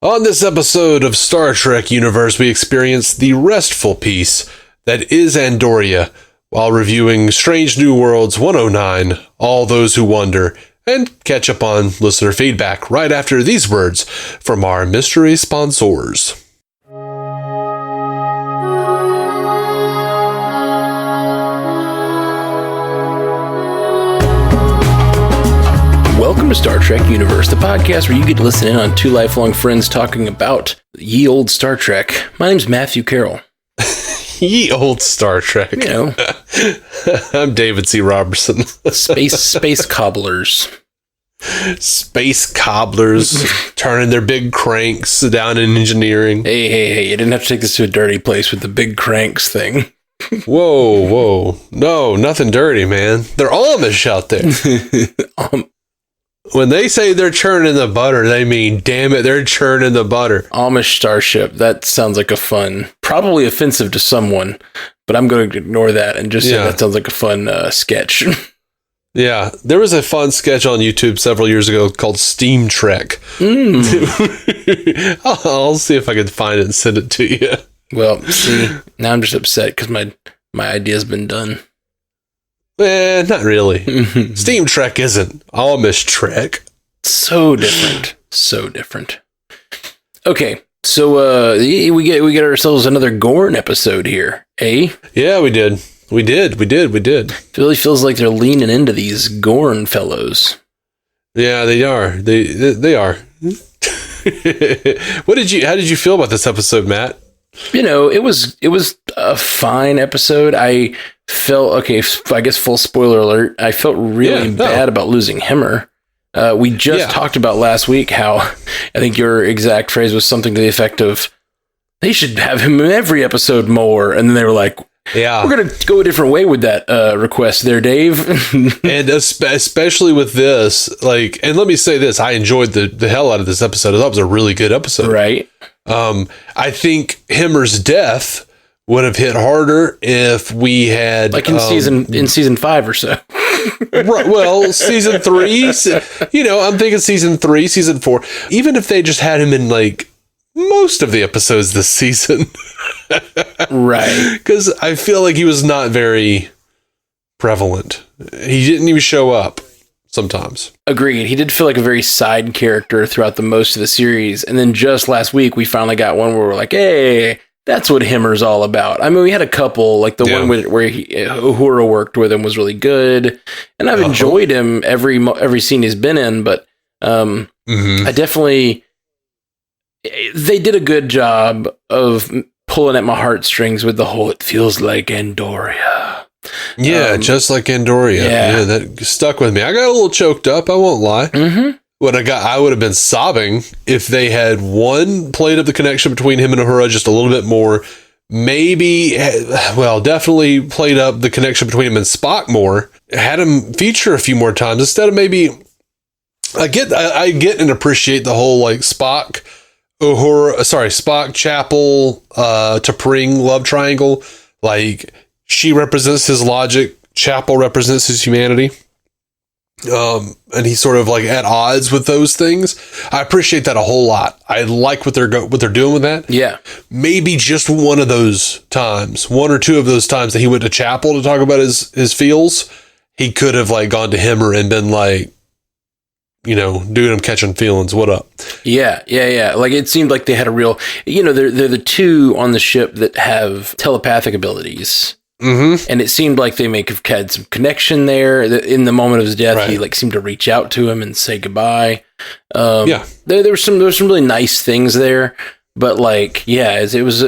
On this episode of Star Trek Universe, we experience the restful peace that is Andoria, while reviewing Strange New Worlds 109, All Those Who Wonder, and catch up on listener feedback right after these words from our mystery sponsors. Welcome to Star Trek Universe, the podcast where you get to listen in on two lifelong friends talking about ye old Star Trek. My name's Matthew Carroll. Ye old Star Trek. You know. I'm David C. Robertson. Space cobblers. Space cobblers turning their big cranks down in engineering. Hey, you didn't have to take this to a dirty place with the big cranks thing. Whoa. No, nothing dirty, man. They're Amish out there. When they say they're churning the butter, they mean, damn it, they're churning the butter. Amish starship. That sounds like a fun, probably offensive to someone, but I'm going to ignore that and just say that sounds like a fun sketch. Yeah, there was a fun sketch on YouTube several years ago called Steam Trek. I'll see if I can find it and send it to you. Well, see, now I'm just upset because my idea's been done. Not really. Steam Trek isn't Amish Trek. So different. Okay, so we get ourselves another Gorn episode here, eh? Yeah, we did. It really feels like they're leaning into these Gorn fellows. Yeah, they are. They are. How did you feel about this episode, Matt? You know, it was a fine episode. I felt, okay, I guess full spoiler alert, I felt really bad about losing Hemmer. We just talked about last week how, I think your exact phrase was something to the effect of, they should have him in every episode more. And then they were like, we're going to go a different way with that request there, Dave. And especially with this, like, and let me say this, I enjoyed the hell out of this episode. I thought it was a really good episode. Right. I think Hemmer's death would have hit harder if we had like in season 5 or so. Right, well, season 3, I'm thinking season 3, season 4, even if they just had him in like most of the episodes this season. Right. Because I feel like he was not very prevalent. He didn't even show up sometimes. Agreed. He did feel like a very side character throughout the most of the series. And then just last week, we finally got one where we're like, hey, that's what Hemmer's all about. I mean, we had a couple, like the one where Uhura worked with him was really good. And I've enjoyed him every scene he's been in, but I definitely, they did a good job of pulling at my heartstrings with the whole, it feels like Andoria. Yeah, just like Andoria. Yeah, that stuck with me. I got a little choked up, I won't lie. I would have been sobbing if they had played up the connection between him and Uhura just a little bit more. Maybe, definitely played up the connection between him and Spock more. Had him feature a few more times instead of maybe. I get and appreciate the whole like Spock, Chapel, T'Pring love triangle. Like, she represents his logic, Chapel represents his humanity. And he's sort of like at odds with those things. I appreciate that a whole lot. I like what they're doing with that. Yeah. Maybe just one or two of those times that he went to Chapel to talk about his feels, he could have like gone to Hemmer and been like, dude, I'm catching feelings. What up? Yeah. Like, it seemed like they had a real, they're the two on the ship that have telepathic abilities. And it seemed like they may have had some connection there. In the moment of his death, he like seemed to reach out to him and say goodbye. There were some really nice things there, but like, it was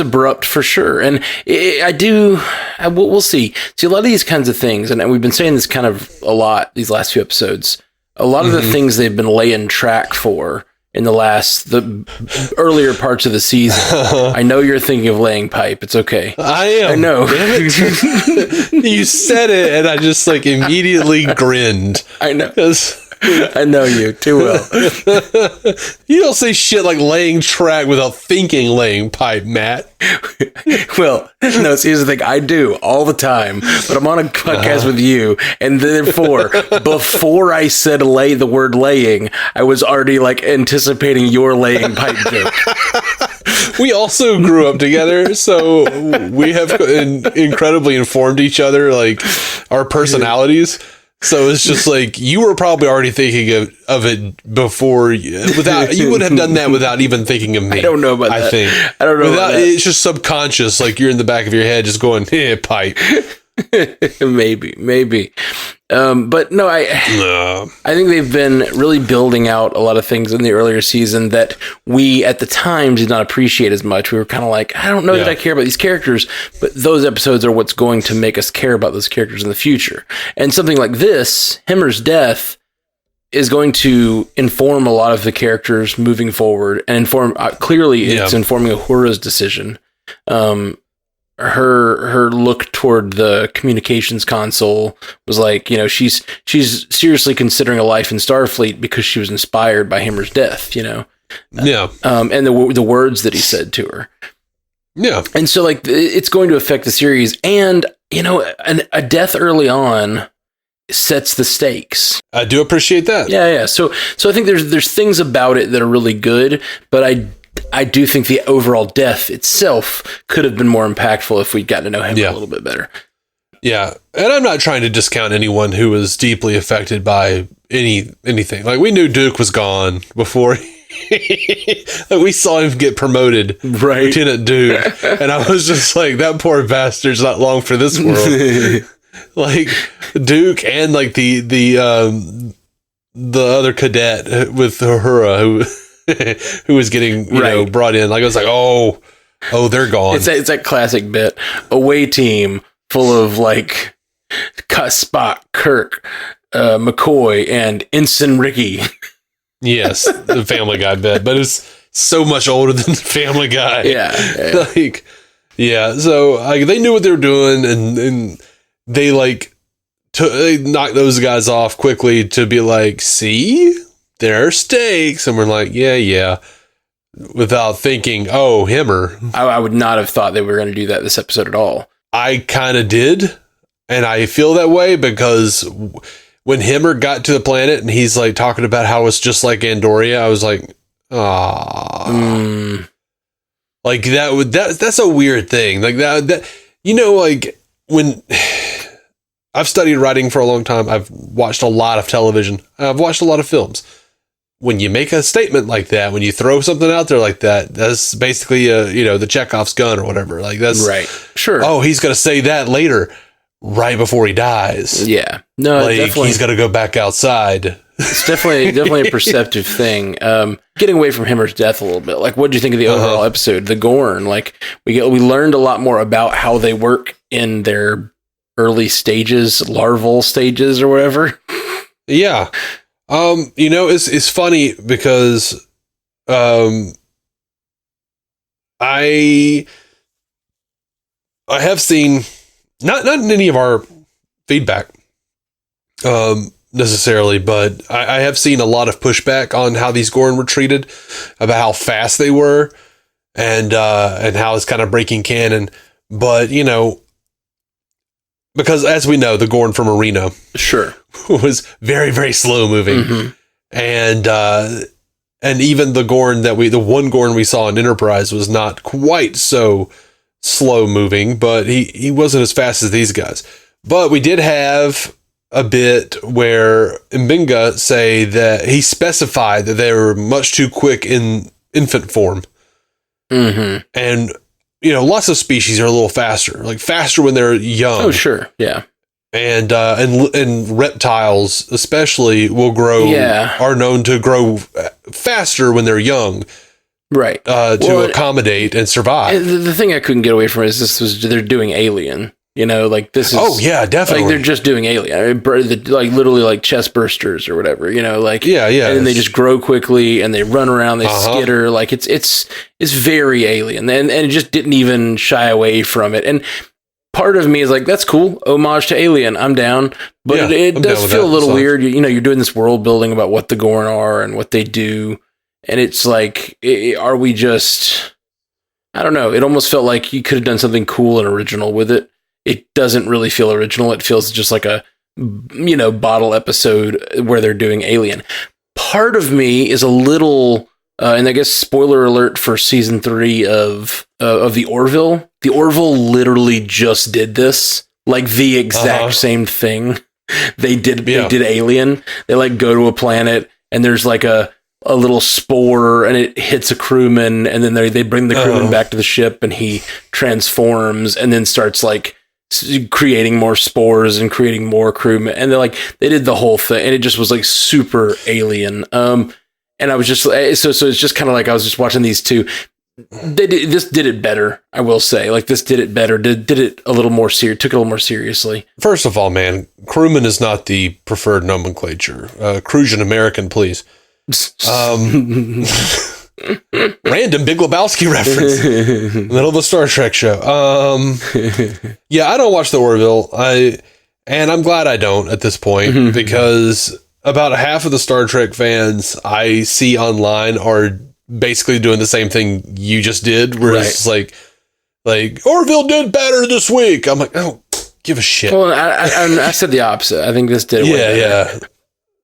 abrupt for sure. And we'll see. See, a lot of these kinds of things, and we've been saying this kind of a lot these last few episodes. A lot of the things they've been laying track for in the earlier parts of the season. I know you're thinking of laying pipe. It's okay. I am. I know. You said it, and I just like immediately grinned. I know. Because I know you too well. You don't say shit like laying track without thinking laying pipe, Matt. Well, no, see, here's the thing. I do all the time, but I'm on a podcast with you, and therefore, before I said the word laying, I was already like anticipating your laying pipe joke. We also grew up together, so we have incredibly informed each other, like our personalities. So it's just like you were probably already thinking of it before, without you would have done that without even thinking of me. I don't know about that. I don't know about that. It's just subconscious, like you're in the back of your head, just going, pipe. maybe. But no, I think they've been really building out a lot of things in the earlier season that we at the time did not appreciate as much. We were kind of like, I don't know that I care about these characters, but those episodes are what's going to make us care about those characters in the future. And something like this, Himmer's death, is going to inform a lot of the characters moving forward and inform it's informing Uhura's decision. Her look toward the communications console was like, she's seriously considering a life in Starfleet because she was inspired by Himmer's death, and the words that he said to her. Yeah. And so like it's going to affect the series, and a death early on sets the stakes. I do appreciate that. Yeah. So I think there's things about it that are really good, but I do think the overall death itself could have been more impactful if we'd gotten to know him a little bit better. Yeah. And I'm not trying to discount anyone who was deeply affected by anything. Like, we knew Duke was gone before we saw him get promoted. Right. Lieutenant Duke. And I was just like, that poor bastard's not long for this world. Like, Duke and like the other cadet with Uhura who was getting brought in. Like, I was like, oh, they're gone. It's that classic bit. Away team full of like Spock, Kirk, McCoy, and Ensign Ricky. Yes, the Family Guy bit, but it's so much older than Family Guy. Yeah. So they knew what they were doing, and they they knocked those guys off quickly to be like, see, there are stakes, and we're like, yeah, without thinking, oh, Himmer. I would not have thought they were going to do that this episode at all. I kind of did, and I feel that way because when Himmer got to the planet and he's like talking about how it's just like Andoria, I was like, like that's a weird thing. Like that like when I've studied writing for a long time, I've watched a lot of television, I've watched a lot of films. When you make a statement like that, when you throw something out there like that, that's basically the Chekhov's gun or whatever. Like, that's right. Sure. Oh, he's going to say that later, right before he dies. Yeah. No, like, definitely. He's going to go back outside. It's definitely a perceptive thing. Getting away from Himmer's death a little bit. Like, what do you think of the overall episode? The Gorn. Like, we learned a lot more about how they work in their early stages, larval stages or whatever. Yeah. It's funny because I have seen not in any of our feedback necessarily, but I have seen a lot of pushback on how these Gorn were treated, about how fast they were, and how it's kind of breaking canon. But because as we know, the Gorn from Arena was very, very slow moving, and even the one Gorn we saw in Enterprise was not quite so slow moving, but he wasn't as fast as these guys. But we did have a bit where M'Benga say that he specified that they were much too quick in infant form, and lots of species are a little faster, like faster when they're young. Oh, sure. Yeah. And reptiles especially are known to grow faster when they're young. Right. To accommodate and survive. The thing I couldn't get away from is they're doing Alien. Like this is. Oh yeah, definitely. Like they're just doing Alien, like literally like chest bursters or whatever. Like yeah. And then they just grow quickly and they run around, they skitter. Like it's very Alien, and it just didn't even shy away from it. And part of me is like, that's cool. Homage to Alien. I'm down. But it does feel a little weird. You know, you're doing this world building about what the Gorn are and what they do. And it's like, are we just, I don't know. It almost felt like you could have done something cool and original with it. It doesn't really feel original. It feels just like a, you know, bottle episode where they're doing Alien. Part of me is a little, and I guess spoiler alert for season 3 of the Orville. The Orville literally just did this, like the exact same thing. They did Alien. They like go to a planet and there's like a little spore and it hits a crewman, and then they bring the crewman back to the ship and he transforms and then starts like creating more spores and creating more crewmen, and they did the whole thing, and it just was like super Alien. And I was just so it's just kind of like I was just watching these two. This did it better, I will say. Like this did it better. Did it a little more serious. Took it a little more seriously. First of all, man, crewman is not the preferred nomenclature. Crucian American, please. Random Big Lebowski reference. Middle of a Star Trek show. Yeah, I don't watch the Orville. And I'm glad I don't at this point, because about half of the Star Trek fans I see online are basically doing the same thing you just did, where it's like Orville did better this week. I'm like, oh, give a shit. Well, I said the opposite. I think this did it way better. Yeah.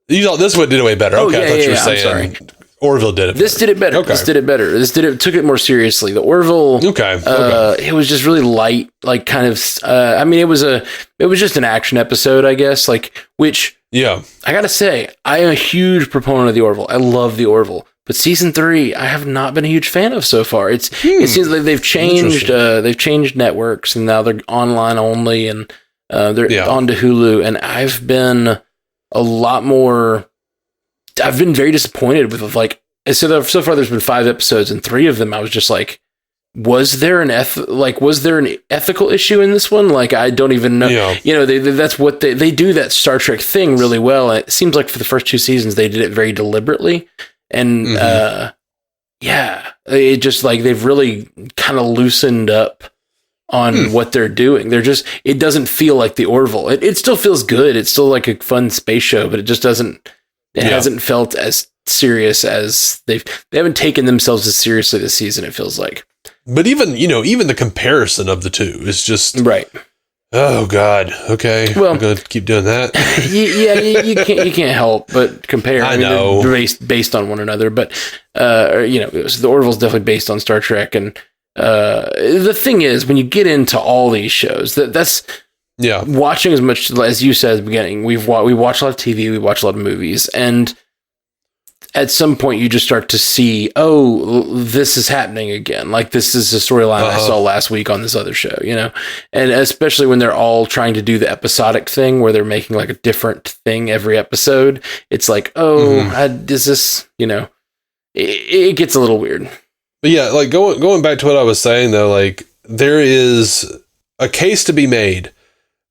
You thought this one did it way better. Okay, I thought you were saying Orville did it better. This did it better. Okay. This did it better. Took it more seriously. The Orville, it was just really light, like kind of, I mean, it was just an action episode, I guess, like, which, I gotta say, I am a huge proponent of the Orville. I love the Orville. But season 3, I have not been a huge fan of so far. It seems like they've changed networks, and now they're online only, and they're onto Hulu, and I've been very disappointed with like, so far there's been 5 episodes, and 3 of them I was just like, was there an ethical issue in this one? Like, I don't even know. Yeah. You know, that's what they do, that Star Trek thing really well. And it seems like for the first 2 seasons they did it very deliberately, and it just like they've really kind of loosened up on what they're doing. It doesn't feel like the Orville. It still feels good. It's still like a fun space show, but it just doesn't. It hasn't felt as serious as they haven't taken themselves as seriously this season, it feels like. But even the comparison of the two is just right. Oh God. Okay. Well, I'm going to keep doing that. You can't help but compare. I know they're based on one another, but the Orville's definitely based on Star Trek, and the thing is, when you get into all these shows, that's watching as much as you said at the beginning. We watch a lot of TV, we watch a lot of movies, and at some point you just start to see, oh, this is happening again. Like, this is a storyline I saw last week on this other show, you know? And especially when they're all trying to do the episodic thing where they're making like a different thing every episode. It's like, is this, you know, it gets a little weird. But yeah, like going back to what I was saying though, like there is a case to be made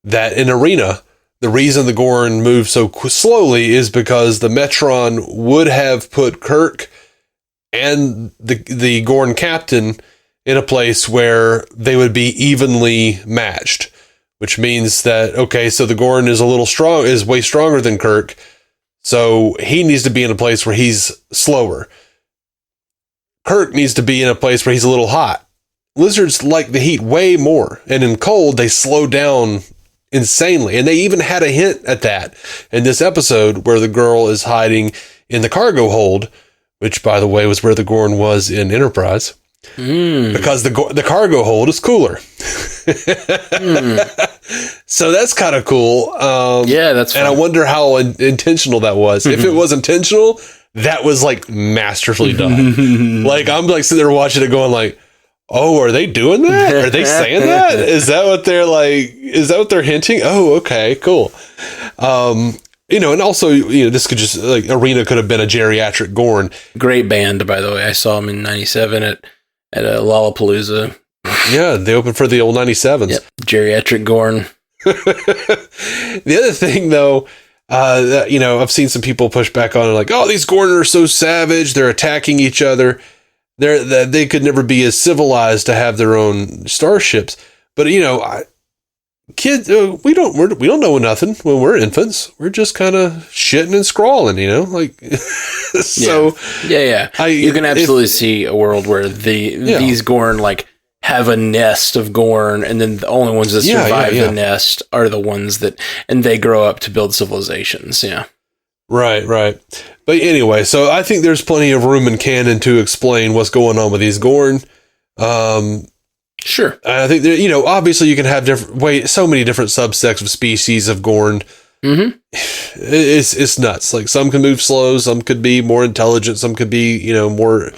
that in Arena, the reason the Gorn moved so slowly is because the Metron would have put Kirk and the Gorn captain in a place where they would be evenly matched, which means that, okay, so the Gorn is way stronger than Kirk, so he needs to be in a place where he's slower. Kirk needs to be in a place where he's a little hot. Lizards like the heat way more, and in cold, they slow down insanely. And they even had a hint at that in this episode where the girl is hiding in the cargo hold, which, by the way, was where the Gorn was in Enterprise, because the cargo hold is cooler. So that's kind of cool. That's fun. And I wonder how intentional that was. If it was intentional, that was like masterfully done. Like, I'm like sitting there watching it going like, oh, are they doing that? Are they saying that? Is that what they're hinting? Oh, okay, cool. And also, this could just, like, Arena could have been a geriatric Gorn. Great band, by the way. I saw them in 97 at Lollapalooza. Yeah, they opened for the old 97s. Yep. Geriatric Gorn. The other thing, though, that, I've seen some people push back on it, like, oh, these Gorn are so savage, they're attacking each other. They could never be as civilized to have their own starships. But, kids, we don't know nothing when we're infants. We're just kind of shitting and scrawling, like. So you can absolutely see a world where these Gorn like have a nest of Gorn, and then the only ones that survive the nest are the ones and they grow up to build civilizations. Yeah. Right. But anyway, so I think there's plenty of room in canon to explain what's going on with these Gorn. Sure. I think there, obviously you can have so many different subsects of species of Gorn. Mm-hmm. It's nuts. Like some can move slow, some could be more intelligent, some could be, more,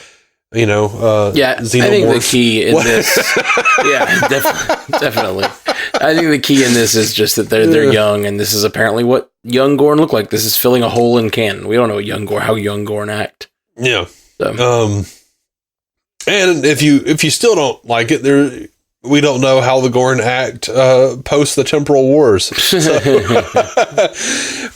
xenomorph. I think the key in this, definitely. I think the key in this is just that they're young, and this is apparently what young Gorn look like. This is filling a hole in canon. We don't know how young Gorn act. Yeah. So. And if you still don't like it, we don't know how the Gorn act post the Temporal Wars. So.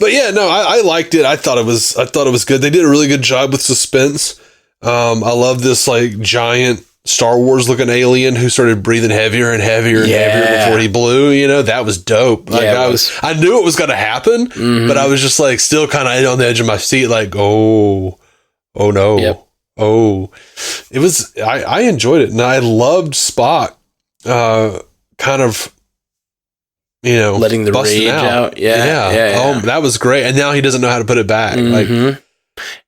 But yeah, no, I liked it. I thought it was good. They did a really good job with suspense. I love this like giant Star Wars looking alien who started breathing heavier and heavier and heavier before he blew. That was dope. Like I knew it was going to happen, but I was just like still kind of on the edge of my seat, like, oh no. Yep. Oh, it was, I enjoyed it, and I loved Spock, kind of, letting the rage out. Yeah. Oh, that was great. And now he doesn't know how to put it back. Mm-hmm. Like,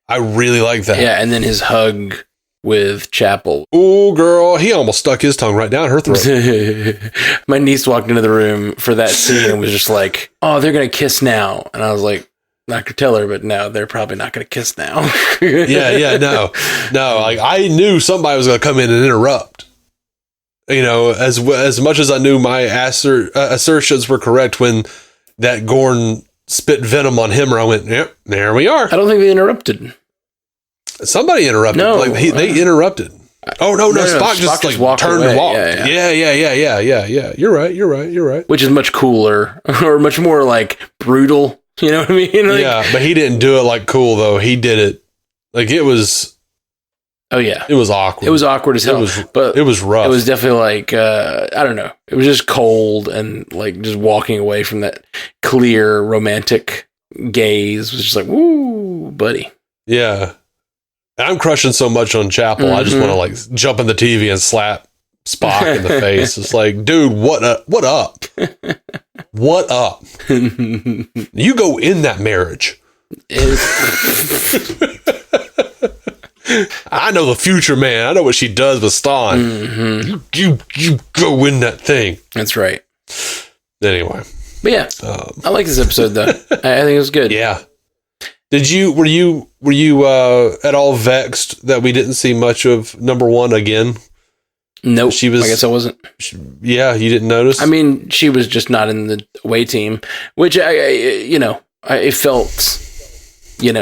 I really like that. Yeah. And then his hug with Chapel. Oh, girl, he almost stuck his tongue right down her throat. My niece walked into the room for that scene and was just like, "Oh, they're going to kiss now." And I was like, not gonna tell her, but no, they're probably not gonna kiss now. No. Like I knew somebody was gonna come in and interrupt. As much as I knew my assertions were correct when that Gorn spit venom on him, I went, "Yep, there we are." I don't think they interrupted. Somebody interrupted. No, they interrupted. Oh no! Spock just like turned and walked. Yeah. You're right. Which is much cooler or much more like brutal. You know what I mean? Like, but he didn't do it like cool though. He did it like it was. Oh yeah, it was awkward. It was awkward as hell. But it was rough. It was definitely like I don't know. It was just cold and like just walking away from that clear romantic gaze was just like, woo, buddy. Yeah, I'm crushing so much on Chapel. I just want to like jump in the TV and slap Spock in the face. It's like, dude, what up? What up? You go in that marriage. I know the future, man. I know what she does with Stan. Mm-hmm. You go in that thing. That's right. Anyway, but yeah, I like this episode though. I think it was good. Yeah. Were you at all vexed that we didn't see much of number one again? Nope. I guess I wasn't. Yeah, you didn't notice? I mean, she was just not in the away team, which I felt,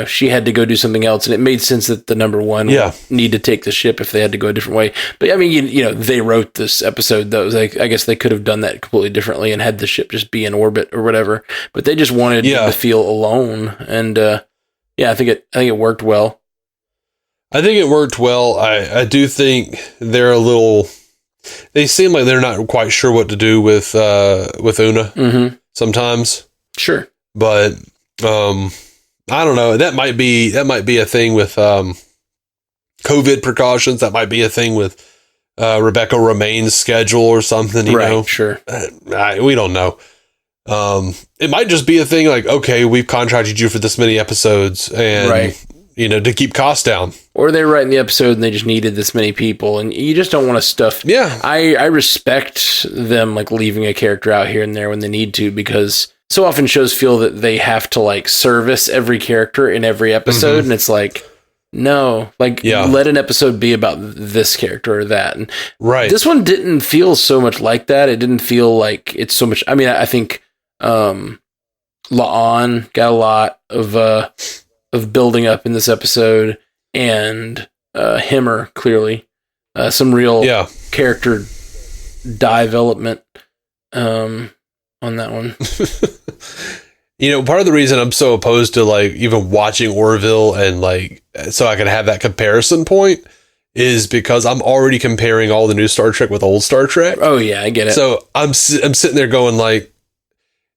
she had to go do something else, and it made sense that the number one would need to take the ship if they had to go a different way. But I mean, they wrote this episode that was like, I guess they could have done that completely differently and had the ship just be in orbit or whatever. But they just wanted to feel alone, and I think it worked well. I think it worked well. I do think they seem like they're not quite sure what to do with Una sometimes. Sure. But, I don't know. That might be a thing with, COVID precautions. That might be a thing with, Rebecca Romaine's schedule or something, you know? Sure. We don't know. It might just be a thing like, okay, we've contracted you for this many episodes and, to keep costs down. Or they're writing the episode and they just needed this many people, and you just don't want to stuff. Yeah. I respect them like leaving a character out here and there when they need to, because so often shows feel that they have to like service every character in every episode. And it's like, no, let an episode be about this character or that. And this one didn't feel so much like that. It didn't feel like it's so much. I mean, I think, La'an got a lot of building up in this episode, and Hemmer clearly some real character development on that one. Part of the reason I'm so opposed to like even watching Orville and like so I can have that comparison point is because I'm already comparing all the new Star Trek with old Star Trek. Oh yeah, I get it. So I'm sitting there going like,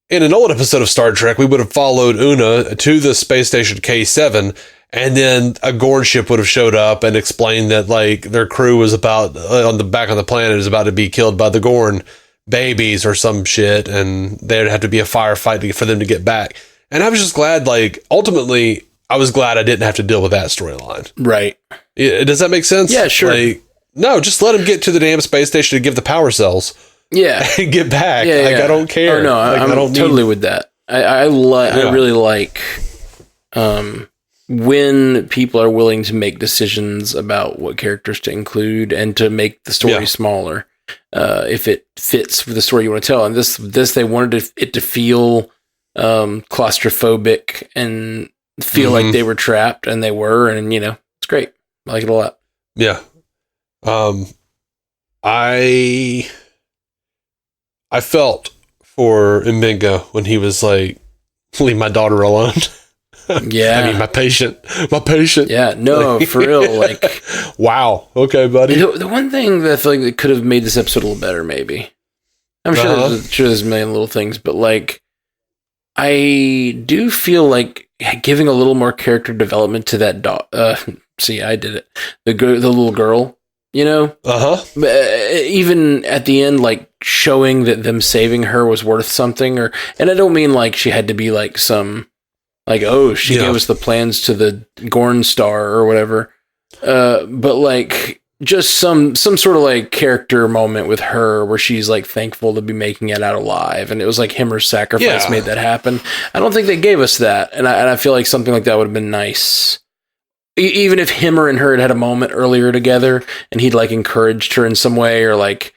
in an old episode of Star Trek, we would have followed Una to the space station K7, and then a Gorn ship would have showed up and explained that like their crew was about back on the planet is about to be killed by the Gorn babies or some shit, and there'd have to be a firefight for them to get back. And I was just glad, like, ultimately, I was glad I didn't have to deal with that storyline. Right. Does that make sense? Yeah, sure. Like, no, just let them get to the damn space station and give the power cells. Yeah. And get back. Yeah, like, I don't care. Oh, no, like, I'm totally with that. I really like when people are willing to make decisions about what characters to include and to make the story smaller. If it fits with the story you want to tell. And this they wanted it to feel claustrophobic and feel like they were trapped, and they were, and you know, it's great. I like it a lot. Yeah. I felt for Mbenga when he was like, leave my daughter alone. Yeah. I mean, my patient. Yeah, no, for real. Like, wow. Okay, buddy. The one thing that I feel like that could have made this episode a little better, maybe. I'm sure there's a million little things, but like, I do feel like giving a little more character development to that see, I did it. The little girl, you know? Even at the end, like, showing that them saving her was worth something, and I don't mean like she had to be like some, like, oh, she gave us the plans to the Gorn star or whatever. But like, just some sort of like character moment with her where she's like thankful to be making it out alive, and it was like him or sacrifice made that happen. I don't think they gave us that, and I feel like something like that would have been nice. Even if Himmer and her had a moment earlier together, and he'd like encouraged her in some way, or like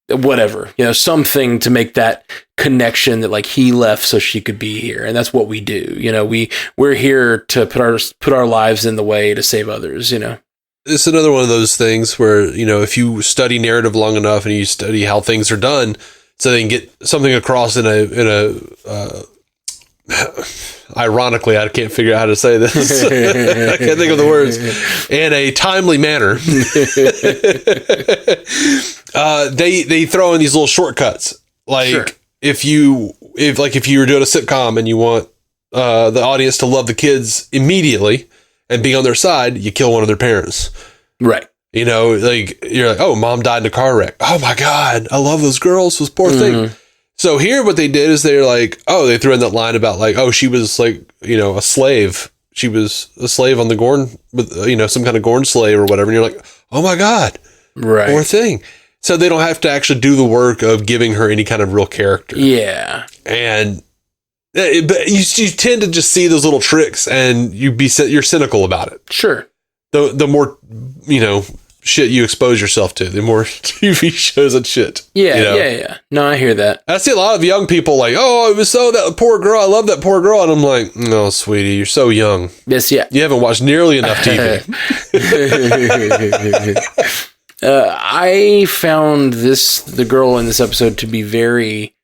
whatever, you know, something to make that connection that like he left so she could be here, and that's what we do. You know, we're here to put our lives in the way to save others. You know. It's another one of those things where, you know, if you study narrative long enough and you study how things are done, so they can get something across in a ironically, I can't figure out how to say this. I can't think of the words. In a timely manner. They throw in these little shortcuts. Like if you were doing a sitcom and you want the audience to love the kids immediately and be on their side, you kill one of their parents. Right. You know, like, you're like, oh, mom died in a car wreck. Oh my God, I love those girls, those poor thing. So here what they did is they're like, oh, they threw in that line about like, oh, she was like, you know, a slave. She was a slave on the Gorn, with, you know, some kind of Gorn slave or whatever. And you're like, oh my God, poor thing. So they don't have to actually do the work of giving her any kind of real character. Yeah. And but you tend to just see those little tricks and you're cynical about it. Sure. The more, you know, shit you expose yourself to, the more TV shows and shit. Yeah, you know? Yeah. No, I hear that. I see a lot of young people like, oh, it was that poor girl. I love that poor girl. And I'm like, no, sweetie, you're so young. Yes, yeah. You haven't watched nearly enough TV. I found the girl in this episode to be very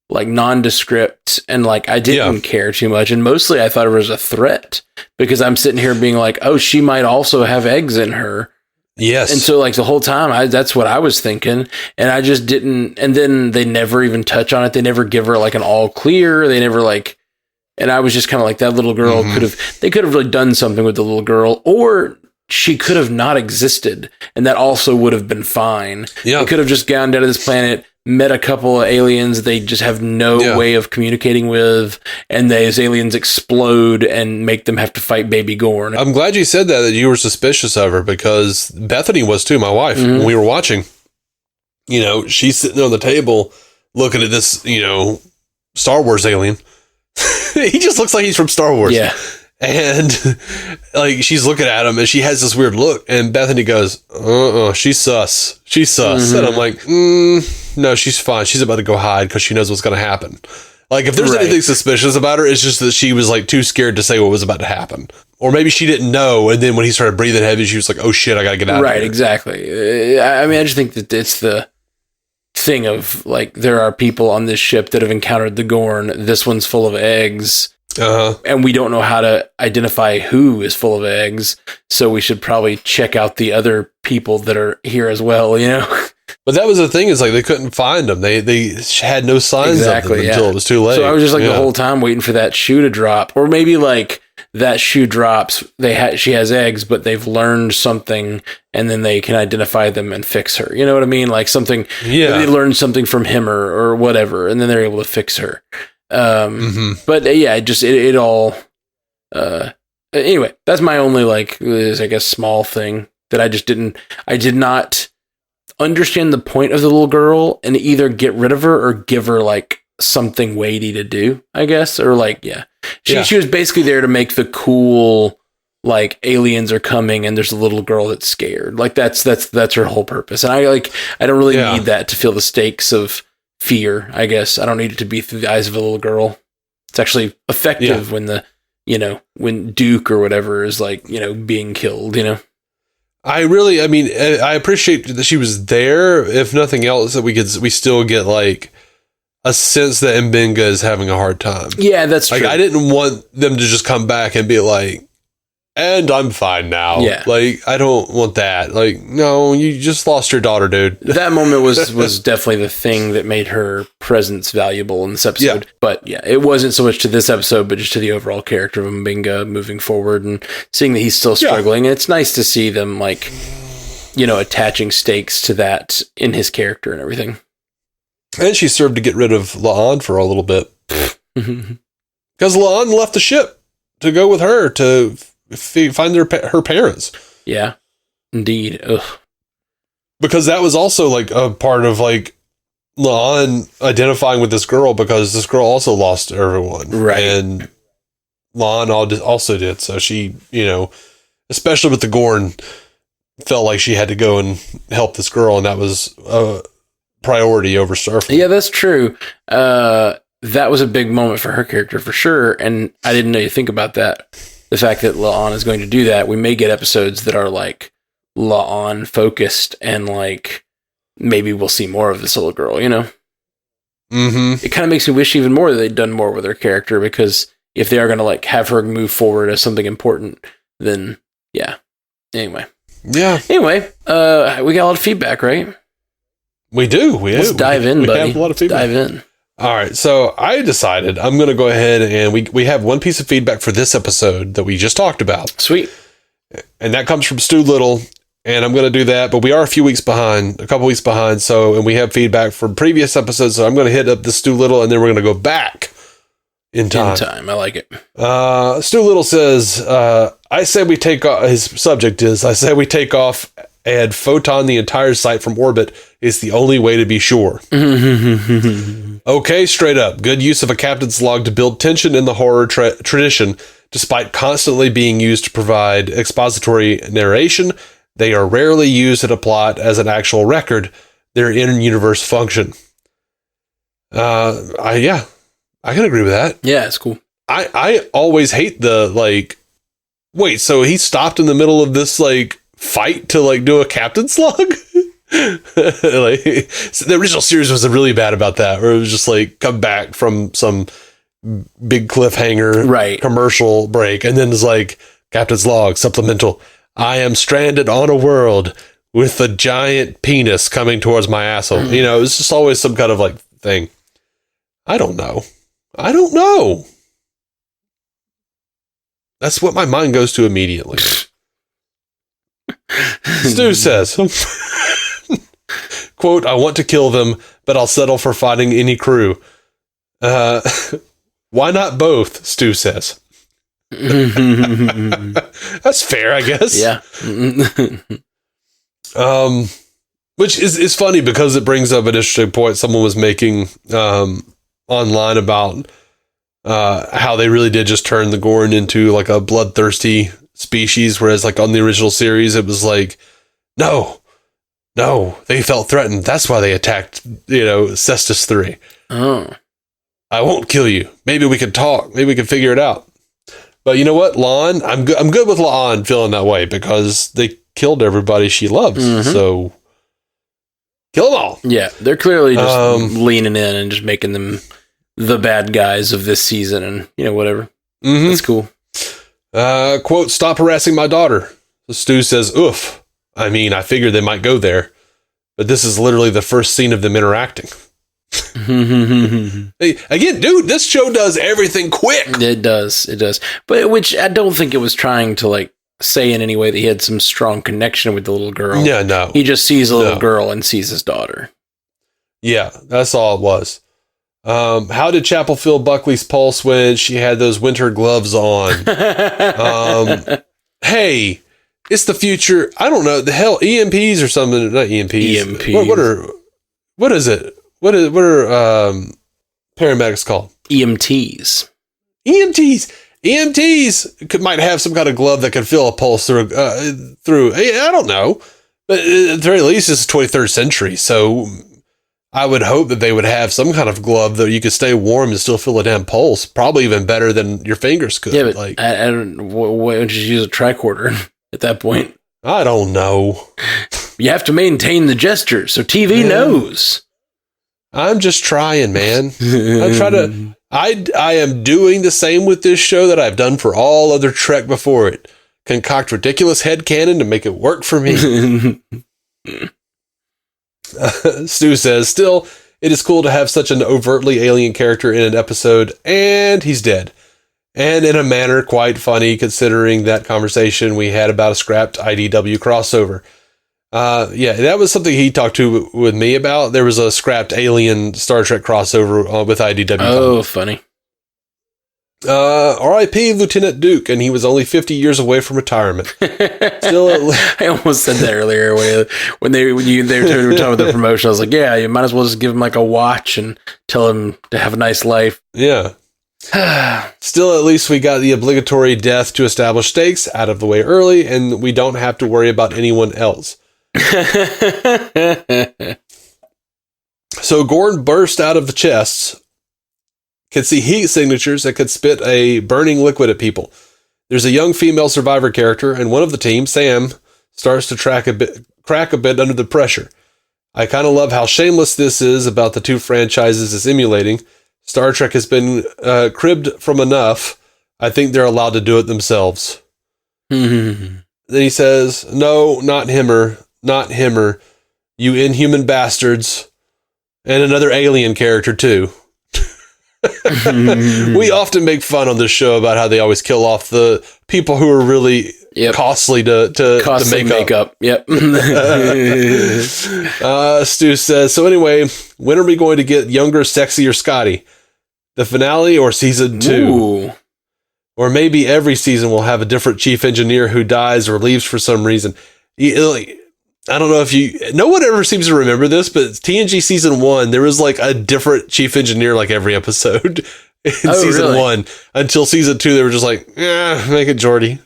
like nondescript, and like I didn't care too much, and mostly I thought it was a threat because I'm sitting here being like, oh, she might also have eggs in her. Yes. And so like the whole time that's what I was thinking, and I just didn't, and then they never even touch on it. They never give her like an all clear. They never like, and I was just kind of like, that little girl they could have really done something with the little girl, or she could have not existed, and that also would have been fine. Yeah. They could have just gone down to this planet, met a couple of aliens they just have no way of communicating with, and those aliens explode and make them have to fight Baby Gorn. I'm glad you said that you were suspicious of her, because Bethany was too, my wife, when we were watching. You know, she's sitting on the table looking at this, you know, Star Wars alien. He just looks like he's from Star Wars. Yeah. And like she's looking at him and she has this weird look, and Bethany goes, she's sus. She's sus. And I'm like, no, she's fine. She's about to go hide because she knows what's going to happen. Like if there's anything suspicious about her, it's just that she was like too scared to say what was about to happen. Or maybe she didn't know, and then when he started breathing heavy, she was like, oh shit, I got to get out of here. Right, exactly. I mean, I just think that it's the thing of like, there are people on this ship that have encountered the Gorn. This one's full of eggs. And we don't know how to identify who is full of eggs, so we should probably check out the other people that are here as well, you know? But that was the thing, is like they couldn't find them. They had no signs of them until it was too late. So I was just like the whole time waiting for that shoe to drop, or maybe like that shoe drops. She has eggs, but they've learned something, and then they can identify them and fix her. You know what I mean? Like something. Yeah. They learned something from him or whatever, and then they're able to fix her. But it all. Anyway, that's my only I guess small thing that I did not understand the point of the little girl and either get rid of her or give her like something weighty to do, I guess, or she was basically there to make the cool, like, aliens are coming and there's a little girl that's scared. Like that's her whole purpose. And I don't really need that to feel the stakes of fear, I guess. I don't need it to be through the eyes of a little girl. It's actually effective when when Duke or whatever is being killed, I appreciate that she was there. If nothing else, that we still get like a sense that M'Benga is having a hard time. Yeah, that's true. I didn't want them to just come back and be like, and I'm fine now. Yeah. I don't want that. No, you just lost your daughter, dude. That moment was definitely the thing that made her presence valuable in this episode. Yeah. But it wasn't so much to this episode, but just to the overall character of M'Benga moving forward and seeing that he's still struggling. And it's nice to see them attaching stakes to that in his character and everything. And she served to get rid of La'an for a little bit. Because La'an left the ship to go with her to find her parents. Yeah, indeed. Ugh. Because that was also a part of La'an identifying with this girl, because this girl also lost everyone. Right. And La'an also did. So she, especially with the Gorn, felt like she had to go and help this girl, and that was a priority over Starfleet. Yeah, that's true. That was a big moment for her character for sure, and I didn't know you think about that. The fact that La'an is going to do that, we may get episodes that are La'an focused, and maybe we'll see more of this little girl, Mm-hmm. It kind of makes me wish even more that they'd done more with her character, because if they are going to have her move forward as something important, then Anyway. Yeah. Anyway, we got a lot of feedback, right? We do. Let's dive in, buddy. We have a lot of feedback. Dive in. All right, so I decided I'm going to go ahead and we have one piece of feedback for this episode that we just talked about. Sweet. And that comes from Stu Little, and I'm going to do that, but we are a couple weeks behind, and we have feedback from previous episodes, so I'm going to hit up the Stu Little, and then we're going to go back in time. I like it. Stu Little says, I say we take off, his subject is, I say we take off and photon the entire site from orbit is the only way to be sure. Okay, straight up. Good use of a captain's log to build tension in the horror tradition. Despite constantly being used to provide expository narration, they are rarely used in a plot as an actual record. Their in-universe function. I can agree with that. Yeah, it's cool. I always hate the, wait, so he stopped in the middle of this, fight to do a captain's log? So the original series was really bad about that, where it was just come back from some big cliffhanger commercial break, and then it's captain's log supplemental. I am stranded on a world with a giant penis coming towards my asshole. It's just always some kind of thing. I don't know. That's what my mind goes to immediately. Stu says, quote, I want to kill them, but I'll settle for fighting any crew. Why not both? Stu says. That's fair, I guess. Yeah. Which is funny because it brings up an interesting point someone was making online about how they really did just turn the Gorn into a bloodthirsty species, whereas on the original series it was no, they felt threatened. That's why they attacked, Cestus 3. Oh. I won't kill you. Maybe we can talk. Maybe we can figure it out. But you know what, La'an? I'm good with La'an feeling that way because they killed everybody she loves. Mm-hmm. So kill them all. Yeah, they're clearly just leaning in and just making them the bad guys of this season, and whatever. Mm-hmm. That's cool. Quote, stop harassing my daughter. Stu says, oof. I mean, I figured they might go there. but this is literally the first scene of them interacting. Hey, again, dude, this show does everything quick. It does. But which I don't think it was trying to like say in any way that he had some strong connection with the little girl. Yeah, no. He just sees a little girl and sees his daughter. Yeah, that's all it was. How did Chapel feel Buckley's pulse when she had those winter gloves on? Hey, it's the future. I don't know. The hell, EMPs or something? Not EMPs. EMPs. What is it? What are paramedics called? EMTs. EMTs might have some kind of glove that could feel a pulse through. I don't know, but at the very least, it's the 23rd century, so I would hope that they would have some kind of glove that you could stay warm and still feel a damn pulse. Probably even better than your fingers could. Yeah, but like, I don't. Why would you use a tricorder at that point? I don't know. You have to maintain the gesture, so TV knows. I'm just trying, man. I am doing the same with this show that I've done for all other Trek before it. Concoct ridiculous headcanon to make it work for me. Stu says, still, it is cool to have such an overtly alien character in an episode, and he's dead. And in a manner quite funny, considering that conversation we had about a scrapped IDW crossover. Yeah, that was something he talked with me about. There was a scrapped alien Star Trek crossover with IDW. Oh, funny. R.I.P. Lieutenant Duke, and he was only 50 years away from retirement. Still, I almost said that earlier when they were talking about the promotion. I was like, yeah, you might as well just give him like a watch and tell him to have a nice life. Yeah. Still, at least we got the obligatory death to establish stakes out of the way early, and we don't have to worry about anyone else. So Gorn burst out of the chests, can see heat signatures that could spit a burning liquid at people. There's a young female survivor character, and one of the team, Sam, starts to crack a bit under the pressure. I kind of love how shameless this is about the two franchises it's emulating. Star Trek has been cribbed from enough. I think they're allowed to do it themselves. Then he says, no, not Himmer, you inhuman bastards. And another alien character, too. We often make fun on this show about how they always kill off the people who are really costly to make up. Yep. Stu says, so anyway, when are we going to get younger, sexier Scotty? The finale or season 2? Ooh. Or maybe every season will have a different chief engineer who dies or leaves for some reason. I don't know if no one ever seems to remember this, but TNG season 1, there was like a different chief engineer like every episode in season 1 until season 2. They were just like, make it Geordi.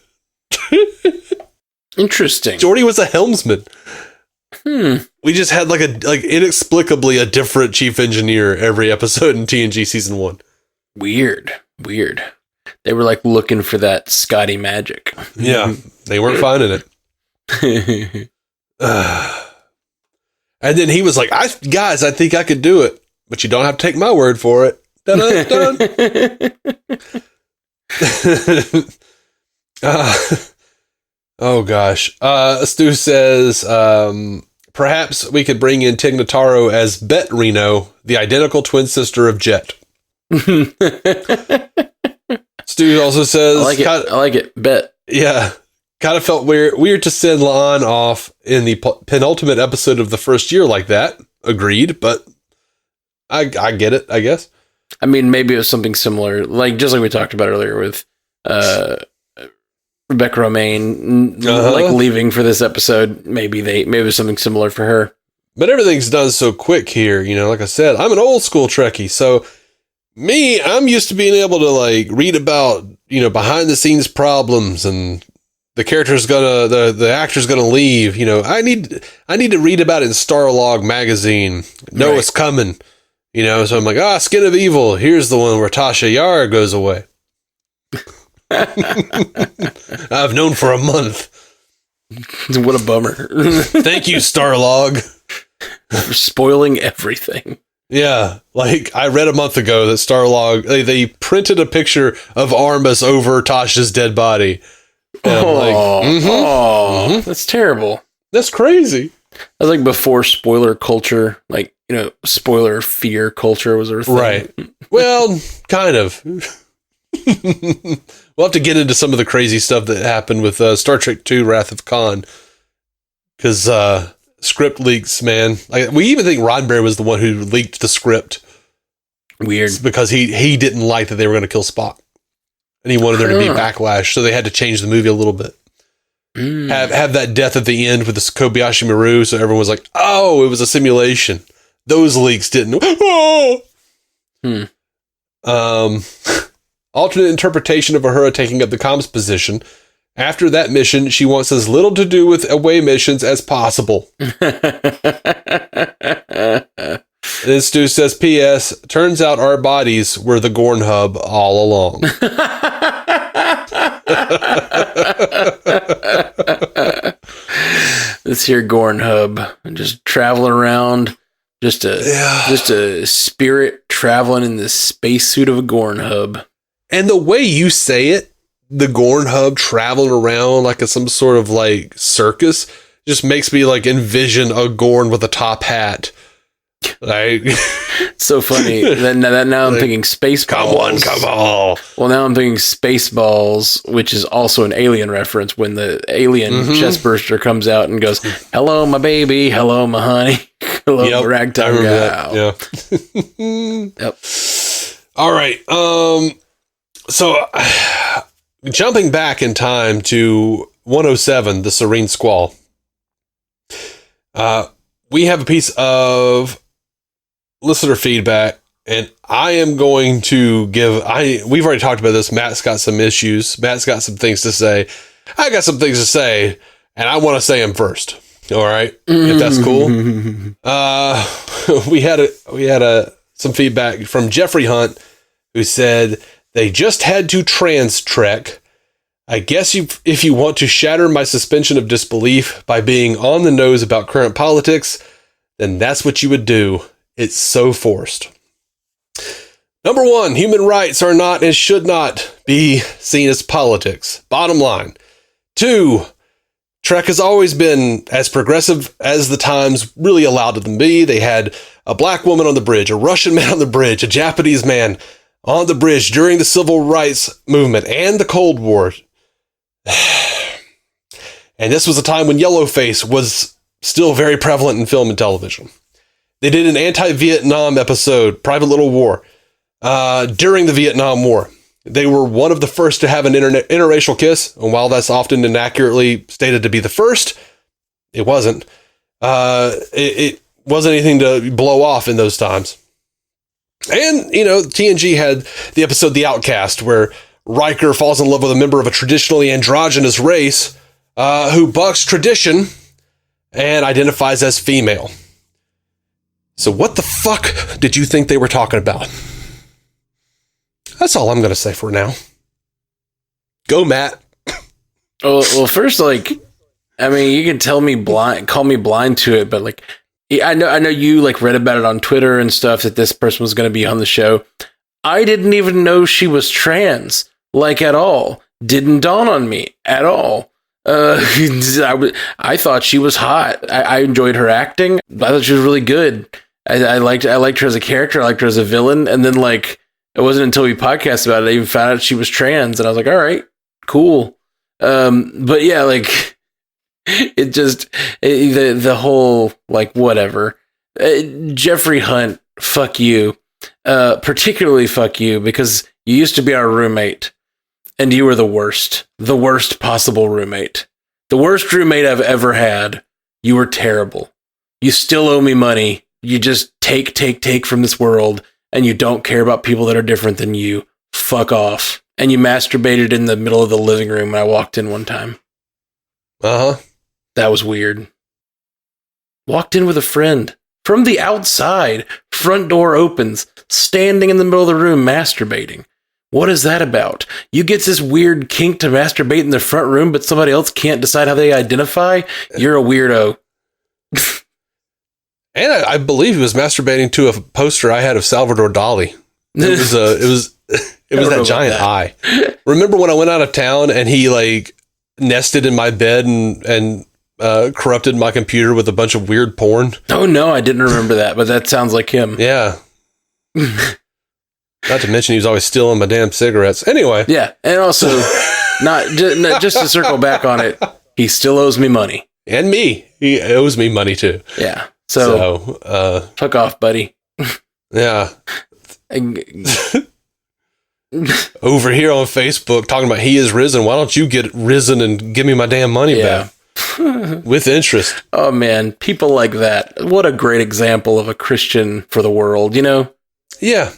Interesting. Geordi was a helmsman. We just had like inexplicably a different chief engineer every episode in TNG season 1. Weird. They were like looking for that Scotty magic. Yeah, they weren't finding it. And then he was like, guys, I think I could do it, but you don't have to take my word for it. Dun-dun-dun. Oh gosh. Stu says, perhaps we could bring in Tig Notaro as Bet Reno, the identical twin sister of Jet. Stu also says, I like it. Bet. Yeah. Kind of felt weird to send La'an off in the penultimate episode of the first year like that. Agreed, but I get it, I guess. I mean, maybe it was something similar, just like we talked about earlier with Rebecca Romaine, like leaving for this episode. Maybe it was something similar for her. But everything's done so quick here, like I said, I'm an old school Trekkie, so I'm used to being able to read about, behind the scenes problems and the character's the actor's gonna leave. I need to read about it in Starlog magazine. Know it's coming. So I'm like, Skin of Evil. Here's the one where Tasha Yar goes away. I've known for a month. What a bummer. Thank you, Starlog. For spoiling everything. Yeah, I read a month ago that Starlog, they printed a picture of Armus over Tasha's dead body. And I'm that's terrible. That's crazy. was like before spoiler culture, like, you know, spoiler fear culture was a thing. Right. Well, kind of. We'll have to get into some of the crazy stuff that happened with Star Trek II Wrath of Khan. Because script leaks, man. Like, we even think Roddenberry was the one who leaked the script. Weird. It's because he didn't like that they were going to kill Spock. And he wanted there to be backlash, so they had to change the movie a little bit. Have that death at the end with this Kobayashi Maru, so everyone was like, oh, it was a simulation. Those leaks didn't. Alternate interpretation of Uhura taking up the comms position. After that mission, she wants as little to do with away missions as possible. And then Stu says, P.S. Turns out our bodies were the Gorn hub all along. This here Gorn hub, just traveling around, just a spirit traveling in the spacesuit of a Gorn hub. And the way you say it, the Gorn hub traveling around like some sort of like circus, just makes me like envision a Gorn with a top hat. Like, so funny. Now I'm thinking Spaceballs. Come on. Well, now I'm thinking Spaceballs, which is also an Alien reference when the alien chestburster comes out and goes, hello, my baby. Hello, my honey. Hello, my ragtime gal. Yeah. Yep. All right. So jumping back in time to 107, the Serene Squall. We have a piece of listener feedback, and I am going to we've already talked about this. Matt's got some issues. Matt's got some things to say. I got some things to say, and I want to say them first. All right. If that's cool. We had some feedback from Jeffrey Hunt, who said they just had to trans trek. I guess if you want to shatter my suspension of disbelief by being on the nose about current politics, then that's what you would do. It's so forced. Number one, human rights are not and should not be seen as politics. Bottom line. 2, Trek has always been as progressive as the times really allowed them to be. They had a black woman on the bridge, a Russian man on the bridge, a Japanese man on the bridge during the civil rights movement and the Cold War. And this was a time when yellowface was still very prevalent in film and television. They did an anti-Vietnam episode, Private Little War, during the Vietnam War. They were one of the first to have an interracial kiss, and while that's often inaccurately stated to be the first, it wasn't. It wasn't anything to blow off in those times. And, you know, TNG had the episode The Outcast, where Riker falls in love with a member of a traditionally androgynous race who bucks tradition and identifies as female. So what the fuck did you think they were talking about? That's all I'm going to say for now. Go, Matt. Well, first, like, I mean, you can call me blind to it, but like, I know you like read about it on Twitter and stuff that this person was going to be on the show. I didn't even know she was trans, like, at all. Didn't dawn on me at all. I thought she was hot. I enjoyed her acting. I thought she was really good. I liked her as a character. I liked her as a villain. And then, like, it wasn't until we podcast about it I even found out she was trans, and I was like, all right, cool. But yeah, like, the whole, like, whatever. Jeffrey Hunt, fuck you. Particularly fuck you, because you used to be our roommate, and you were the worst possible roommate. The worst roommate I've ever had. You were terrible. You still owe me money. You just take from this world, and you don't care about people that are different than you. Fuck off. And you masturbated in the middle of the living room when I walked in one time. Uh-huh. That was weird. Walked in with a friend. From the outside. Front door opens. Standing in the middle of the room masturbating. What is that about? You get this weird kink to masturbate in the front room, but somebody else can't decide how they identify? You're a weirdo. And I believe he was masturbating to a poster I had of Salvador Dali. It was that giant eye. Remember when I went out of town and he like nested in my bed and corrupted my computer with a bunch of weird porn. Oh, no, I didn't remember that, but that sounds like him. Yeah. Not to mention he was always stealing my damn cigarettes. Anyway. Yeah, and also, just to circle back on it, he still owes me money. And me. He owes me money, too. Yeah. So fuck off, buddy. Yeah. Over here on Facebook talking about he is risen. Why don't you get risen and give me my damn money back? With interest. Oh, man. People like that. What a great example of a Christian for the world, you know? Yeah.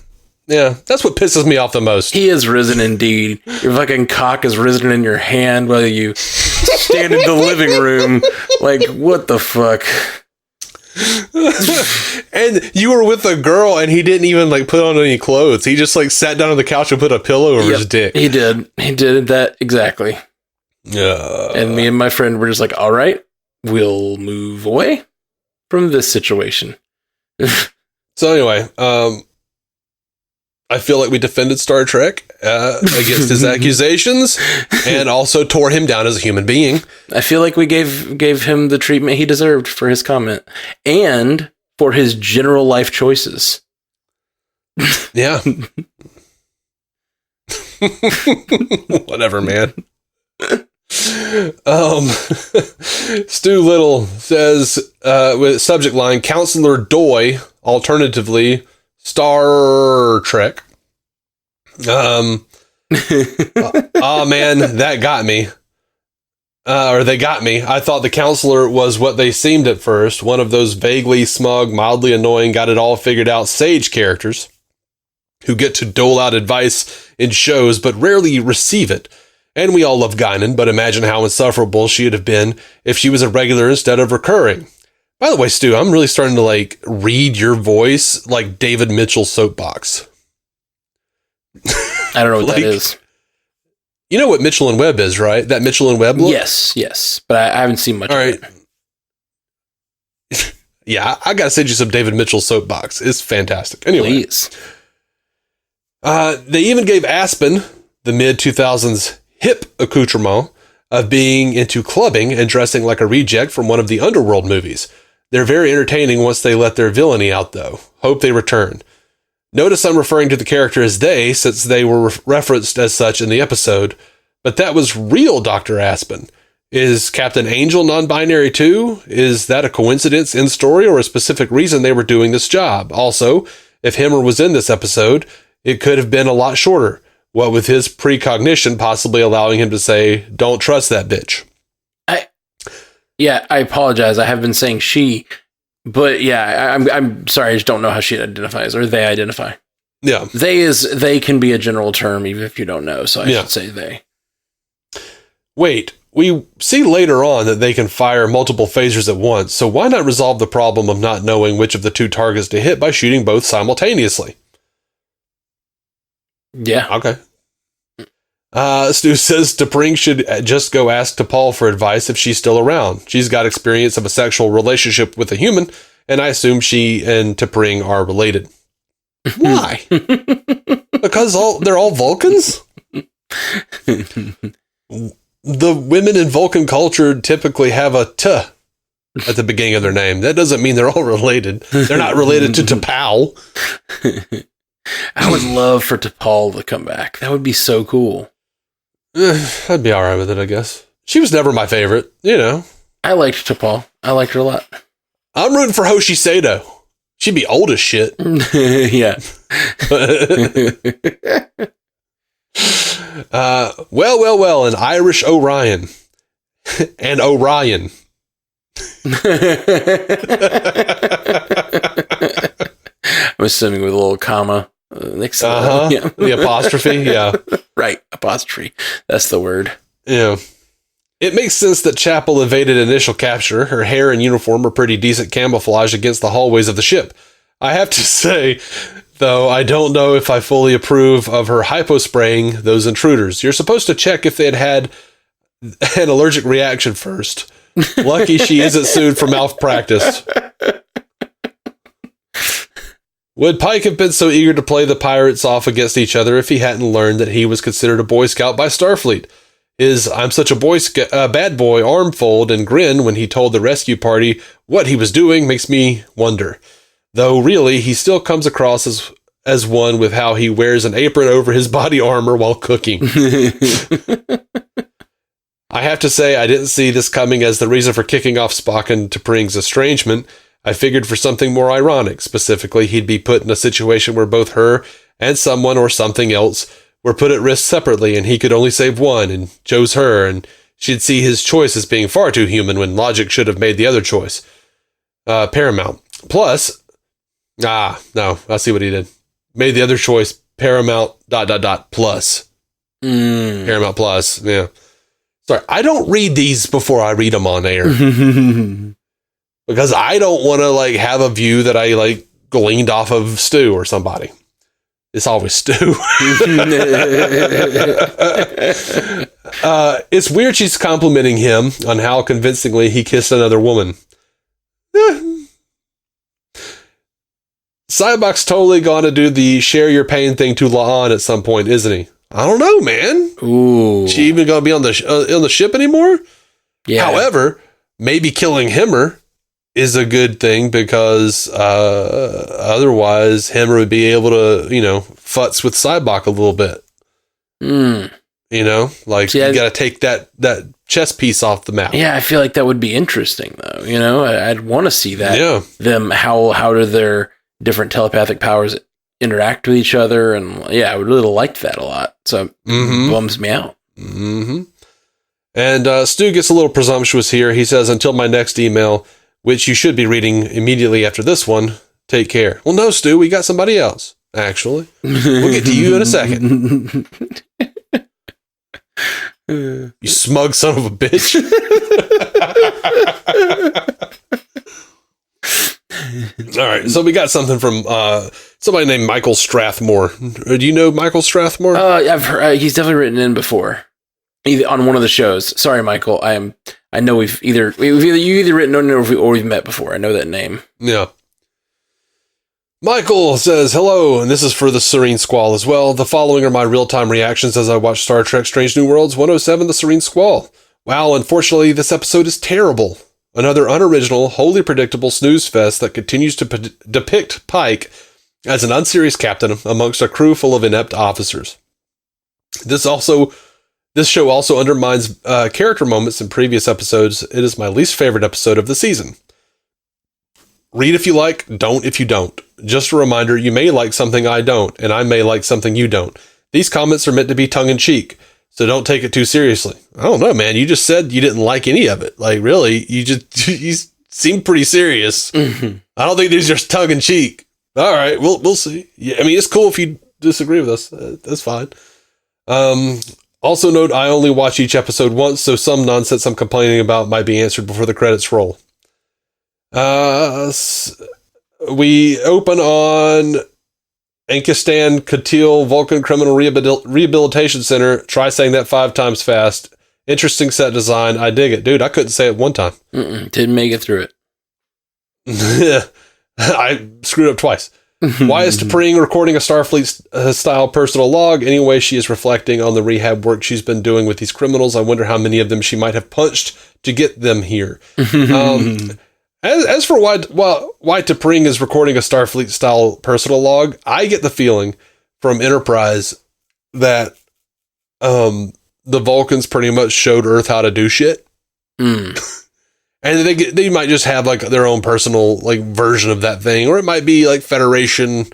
Yeah. That's what pisses me off the most. He is risen indeed. Your fucking cock is risen in your hand while you stand in the living room. Like, what the fuck? And you were with a girl and he didn't even like put on any clothes. He just like sat down on the couch and put a pillow over his dick. He did that exactly. And me and my friend were just like, all right, we'll move away from this situation. So anyway, I feel like we defended Star Trek against his accusations and also tore him down as a human being. I feel like we gave him the treatment he deserved for his comment and for his general life choices. Yeah. Whatever, man. Stu Little says with subject line Counselor Doy, alternatively Star Trek. Oh man, that got me. Or they got me. I thought the counselor was what they seemed at first, one of those vaguely smug, mildly annoying, got it all figured out sage characters who get to dole out advice in shows but rarely receive it. And we all love Guinan, but imagine how insufferable she'd have been if she was a regular instead of recurring. By the way, Stu, I'm really starting to like read your voice like David Mitchell's soapbox. I don't know what that is. You know what Mitchell and Webb is, right? That Mitchell and Webb look? Yes. But I haven't seen much of it. Yeah, I got to send you some David Mitchell soapbox. It's fantastic. Anyway. Please. They even gave Aspen the mid-2000s hip accoutrement of being into clubbing and dressing like a reject from one of the Underworld movies. They're very entertaining once they let their villainy out, though. Hope they return. Notice I'm referring to the character as they, since they were referenced as such in the episode, but that was real Dr. Aspen. Is Captain Angel non-binary too? Is that a coincidence in story or a specific reason they were doing this job? Also, if Hemmer was in this episode, it could have been a lot shorter. What with his precognition possibly allowing him to say, don't trust that bitch. I apologize. I have been saying she, but yeah, I'm sorry. I just don't know how she identifies or they identify. Yeah. They can be a general term even if you don't know. So I should say they. Wait, we see later on that they can fire multiple phasers at once. So why not resolve the problem of not knowing which of the two targets to hit by shooting both simultaneously? Yeah. Okay. Stu says T'Pring should just go ask T'Pol for advice if she's still around. She's got experience of a sexual relationship with a human, and I assume she and T'Pring are related. Why? Because they're all Vulcans? The women in Vulcan culture typically have a T at the beginning of their name. That doesn't mean they're all related. They're not related to T'Pau. I would love for T'Pol to come back. That would be so cool. I'd be all right with it, I guess. She was never my favorite, you know. I liked T'Pol. I liked her a lot. I'm rooting for Hoshi Sato. She'd be old as shit. Yeah. Well, an Irish Orion. And Orion. I'm assuming with a little comma. Next yeah. The apostrophe, yeah. Right, apostrophe. That's the word. Yeah. It makes sense that Chapel evaded initial capture. Her hair and uniform are pretty decent camouflage against the hallways of the ship. I have to say, though, I don't know if I fully approve of her hypospraying those intruders. You're supposed to check if they'd had an allergic reaction first. Lucky she isn't sued for malpractice. Would Pike have been so eager to play the pirates off against each other if he hadn't learned that he was considered a Boy Scout by Starfleet? His "I'm such a bad boy" arm fold and grin when he told the rescue party what he was doing makes me wonder. Though really, he still comes across as one with how he wears an apron over his body armor while cooking. I have to say, I didn't see this coming as the reason for kicking off Spock and T'Pring's estrangement. I figured for something more ironic. Specifically, he'd be put in a situation where both her and someone or something else were put at risk separately, and he could only save one, and chose her, and she'd see his choice as being far too human when logic should have made the other choice paramount. Plus, no, I see what he did. Made the other choice paramount ... plus. Paramount plus, yeah. Sorry, I don't read these before I read them on air. Because I don't want to like have a view that I like gleaned off of Stu or somebody. It's always Stu. It's weird she's complimenting him on how convincingly he kissed another woman. Cybok's totally gonna do the share your pain thing to La'an at some point, isn't he? I don't know, man. Ooh. She even gonna be on the ship anymore? Yeah. However, maybe killing Hemmer is a good thing because otherwise Hemmer would be able to, futz with Cybok a little bit. You got to take that chess piece off the map. Yeah, I feel like that would be interesting, though. I'd want to see that. Yeah. Them, how do their different telepathic powers interact with each other? And yeah, I would really like that a lot. So it bums me out. Mm-hmm. And Stu gets a little presumptuous here. He says, until my next email, which you should be reading immediately after this one, take care. Well, no, Stu, we got somebody else, actually. We'll get to you in a second. You smug son of a bitch. All right, so we got something from somebody named Michael Strathmore. Do you know Michael Strathmore? I've heard, he's definitely written in before, either on one of the shows. Sorry, Michael. I know you've either written in or we've met before. I know that name. Yeah. Michael says, hello, and this is for the Serene Squall as well. The following are my real-time reactions as I watch Star Trek Strange New Worlds 107, The Serene Squall. Wow, unfortunately, this episode is terrible. Another unoriginal, wholly predictable snooze fest that continues to depict Pike as an unserious captain amongst a crew full of inept officers. This show also undermines character moments in previous episodes. It is my least favorite episode of the season. Read if you like, don't if you don't. Just a reminder, you may like something I don't, and I may like something you don't. These comments are meant to be tongue-in-cheek, so don't take it too seriously. I don't know, man. You just said you didn't like any of it. Like, really, you seem pretty serious. Mm-hmm. I don't think these are tongue-in-cheek. All right, we'll see. Yeah, I mean, it's cool if you disagree with us. That's fine. Also note, I only watch each episode once, so some nonsense I'm complaining about might be answered before the credits roll. We open on Ankistan Katil Vulcan Criminal Rehabilitation Center. Try saying that 5 times fast. Interesting set design. I dig it. Dude, I couldn't say it one time. Didn't make it through it. I screwed up twice. Why is T'Pring recording a Starfleet-style personal log? Anyway, she is reflecting on the rehab work she's been doing with these criminals. I wonder how many of them she might have punched to get them here. As for why T'Pring is recording a Starfleet-style personal log, I get the feeling from Enterprise that the Vulcans pretty much showed Earth how to do shit. And they might just have like their own personal like version of that thing, or it might be like Federation,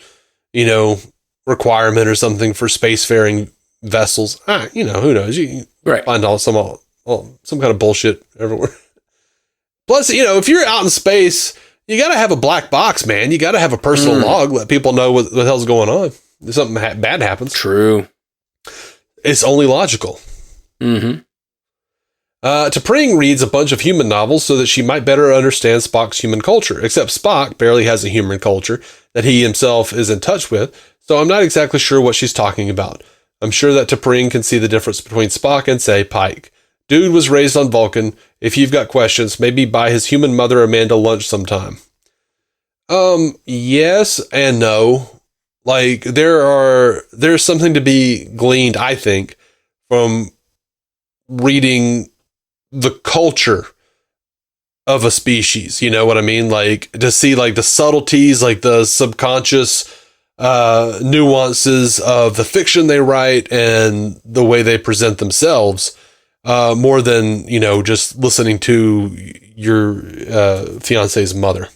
requirement or something for spacefaring vessels. Who knows? You find some kind of bullshit everywhere. Plus, if you're out in space, you got to have a black box, man. You got to have a personal log, let people know what the hell's going on. If something bad happens. True. It's only logical. Mm-hmm. T'Pring reads a bunch of human novels so that she might better understand Spock's human culture, except Spock barely has a human culture that he himself is in touch with, so I'm not exactly sure what she's talking about. I'm sure that T'Pring can see the difference between Spock and, say, Pike. Dude was raised on Vulcan. If you've got questions, maybe buy his human mother Amanda lunch sometime. Yes and no. Like, there's something to be gleaned, I think, from reading the culture of a species. You know what I mean? Like, to see like the subtleties, like the subconscious nuances of the fiction they write and the way they present themselves, more than, you know, just listening to your fiance's mother.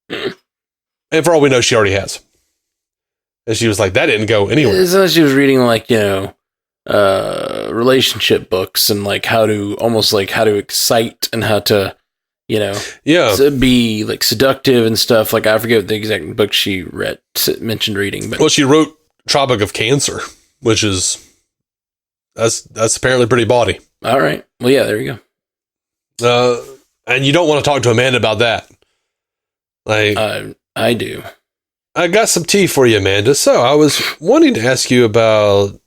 And for all we know, she already has. And she was like, that didn't go anywhere. So she was reading, like, you know, relationship books and like how to excite and how to, you know, be like seductive and stuff. Like, I forget the exact book she mentioned reading, but she wrote Tropic of Cancer, which is that's apparently pretty bawdy. All right. Well, yeah, there you go. And you don't want to talk to Amanda about that. Like, I do. I got some tea for you, Amanda. So I was wanting to ask you about,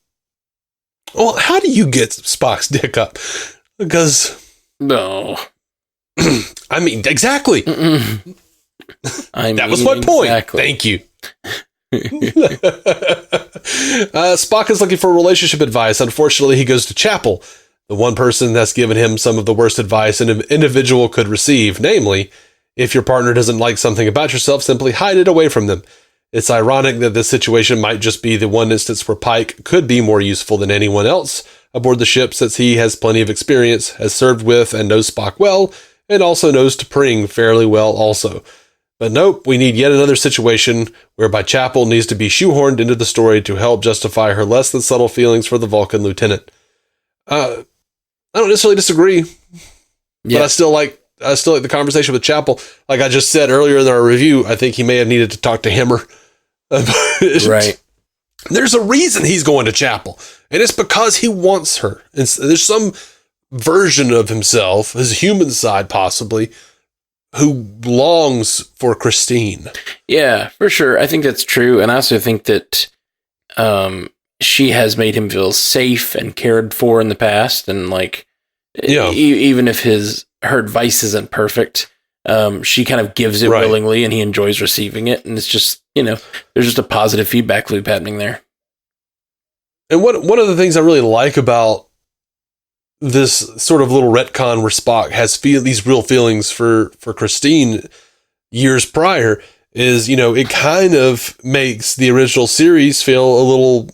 well, how do you get Spock's dick up? Because no, I mean, exactly. That was my point. Exactly. Thank you. Spock is looking for relationship advice. Unfortunately, he goes to Chapel, the one person that's given him some of the worst advice an individual could receive, namely, if your partner doesn't like something about yourself, simply hide it away from them. It's ironic that this situation might just be the one instance where Pike could be more useful than anyone else aboard the ship, since he has plenty of experience, has served with and knows Spock well, and also knows T'Pring fairly well also. But nope, we need yet another situation whereby Chapel needs to be shoehorned into the story to help justify her less than subtle feelings for the Vulcan lieutenant. I don't necessarily disagree, but I still like the conversation with Chapel. Like I just said earlier in our review, I think he may have needed to talk to Hemmer. Right. There's a reason he's going to Chapel, and it's because he wants her. There's some version of himself, his human side possibly, who longs for Christine. Yeah, for sure. I think that's true. And I also think that she has made him feel safe and cared for in the past. And like, even if her advice isn't perfect, she kind of gives it willingly and he enjoys receiving it. And it's just, you know, there's just a positive feedback loop happening there. And one of the things I really like about this sort of little retcon where Spock has these real feelings for Christine years prior is, you know, it kind of makes the original series feel a little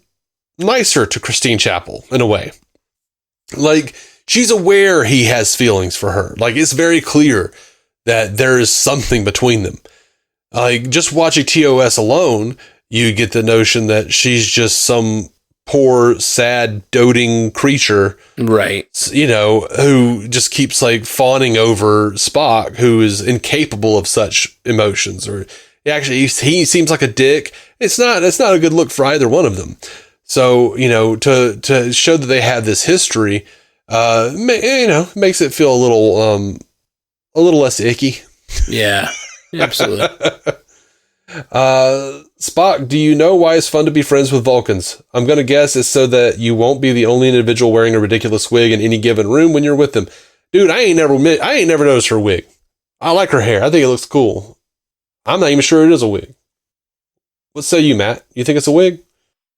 nicer to Christine Chapel in a way. Like, she's aware he has feelings for her. Like, it's very clear that there is something between them. Like, just watching TOS alone, you get the notion that she's just some poor, sad, doting creature. Right. You know, who just keeps like fawning over Spock, who is incapable of such emotions. Or actually, he seems like a dick. It's not a good look for either one of them. So, you know, to show that they have this history, you know, makes it feel a little less icky. Yeah, absolutely. Spock, do you know why it's fun to be friends with Vulcans? I'm going to guess it's so that you won't be the only individual wearing a ridiculous wig in any given room when you're with them. Dude, I ain't never noticed her wig. I like her hair. I think it looks cool. I'm not even sure it is a wig. What say you, Matt? You think it's a wig?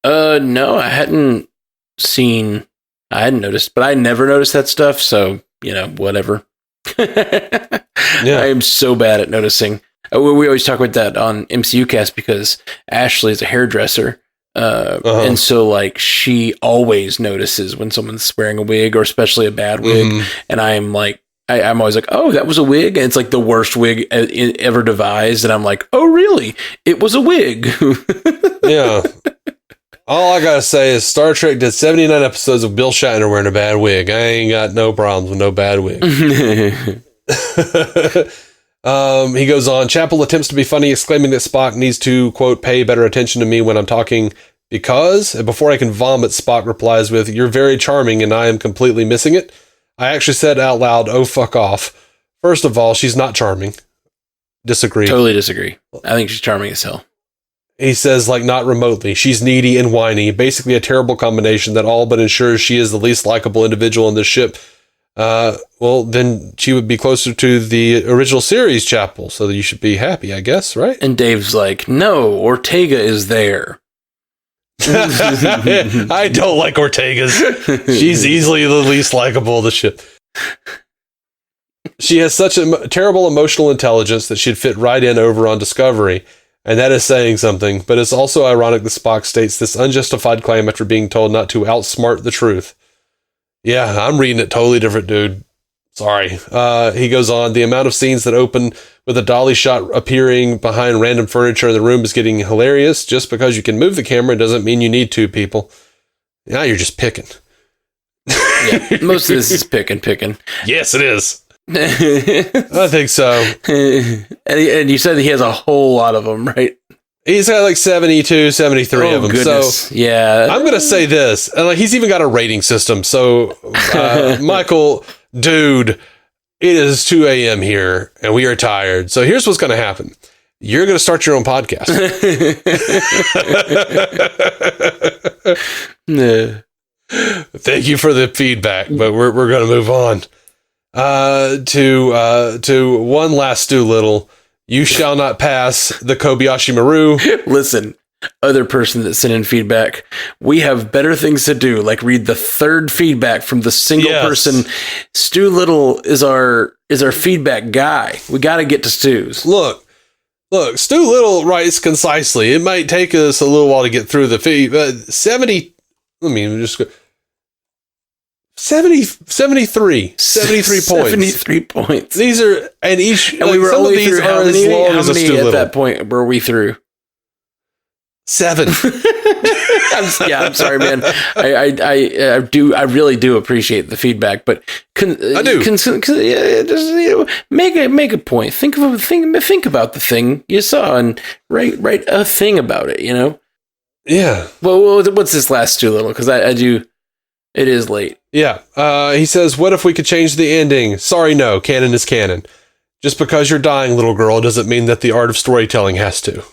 No, I hadn't noticed, but I never noticed that stuff. So, you know, whatever. I am so bad at noticing. We always talk about that on MCU Cast because Ashley is a hairdresser. And so like she always notices when someone's wearing a wig or especially a bad wig. Mm-hmm. And I'm like, I'm always like, oh, that was a wig. And it's like the worst wig ever devised. And I'm like, oh, really? It was a wig. Yeah. All I gotta say is Star Trek did 79 episodes of Bill Shatner wearing a bad wig. I ain't got no problems with no bad wig. He goes on, Chapel attempts to be funny, exclaiming that Spock needs to, quote, pay better attention to me when I'm talking because, and before I can vomit, Spock replies with, you're very charming and I am completely missing it. I actually said out loud, oh, fuck off. First of all, she's not charming. Disagree. Totally disagree. I think she's charming as hell. He says, like, not remotely. She's needy and whiny, basically a terrible combination that all but ensures she is the least likable individual in this ship. Well, then she would be closer to the original series, Chapel, so that you should be happy, I guess, right? And Dave's like, no, Ortega is there. I don't like Ortega's. She's easily the least likable of the ship. She has such a terrible emotional intelligence that she'd fit right in over on Discovery, and that is saying something, but it's also ironic that Spock states this unjustified claim after being told not to outsmart the truth. Yeah, I'm reading it totally different, dude. Sorry. He goes on, the amount of scenes that open with a dolly shot appearing behind random furniture in the room is getting hilarious. Just because you can move the camera doesn't mean you need to, people. Now you're just picking. Yeah, most of this is picking. Yes, it is. I think so. And you said he has a whole lot of them, right? He's got like 72, 73 of them. Goodness. So yeah. I'm going to say this. And like, he's even got a rating system. So, Michael, dude, it is 2 a.m. here and we are tired. So here's what's going to happen. You're going to start your own podcast. No. Thank you for the feedback, but we're going to move on. To one last Stu Little. You shall not pass the Kobayashi Maru. Listen, other person that sent in feedback, we have better things to do, like read the third feedback from the single person. Stu Little is our feedback guy. We got to get to Stu's. Look, Stu Little writes concisely. It might take us a little while to get through the feed, but 73 points. 73 points. These are, and each, and we were some only of these through are as long as a Stu Little. At that point were we through? 7. I'm sorry, man. I really do appreciate the feedback, but I do. Just, make a point. Think about the thing you saw and write a thing about it. Yeah. Well, what's this last Stu Little? Because I do. It is late. Yeah. He says, what if we could change the ending? Sorry, no. Canon is canon. Just because you're dying, little girl, doesn't mean that the art of storytelling has to.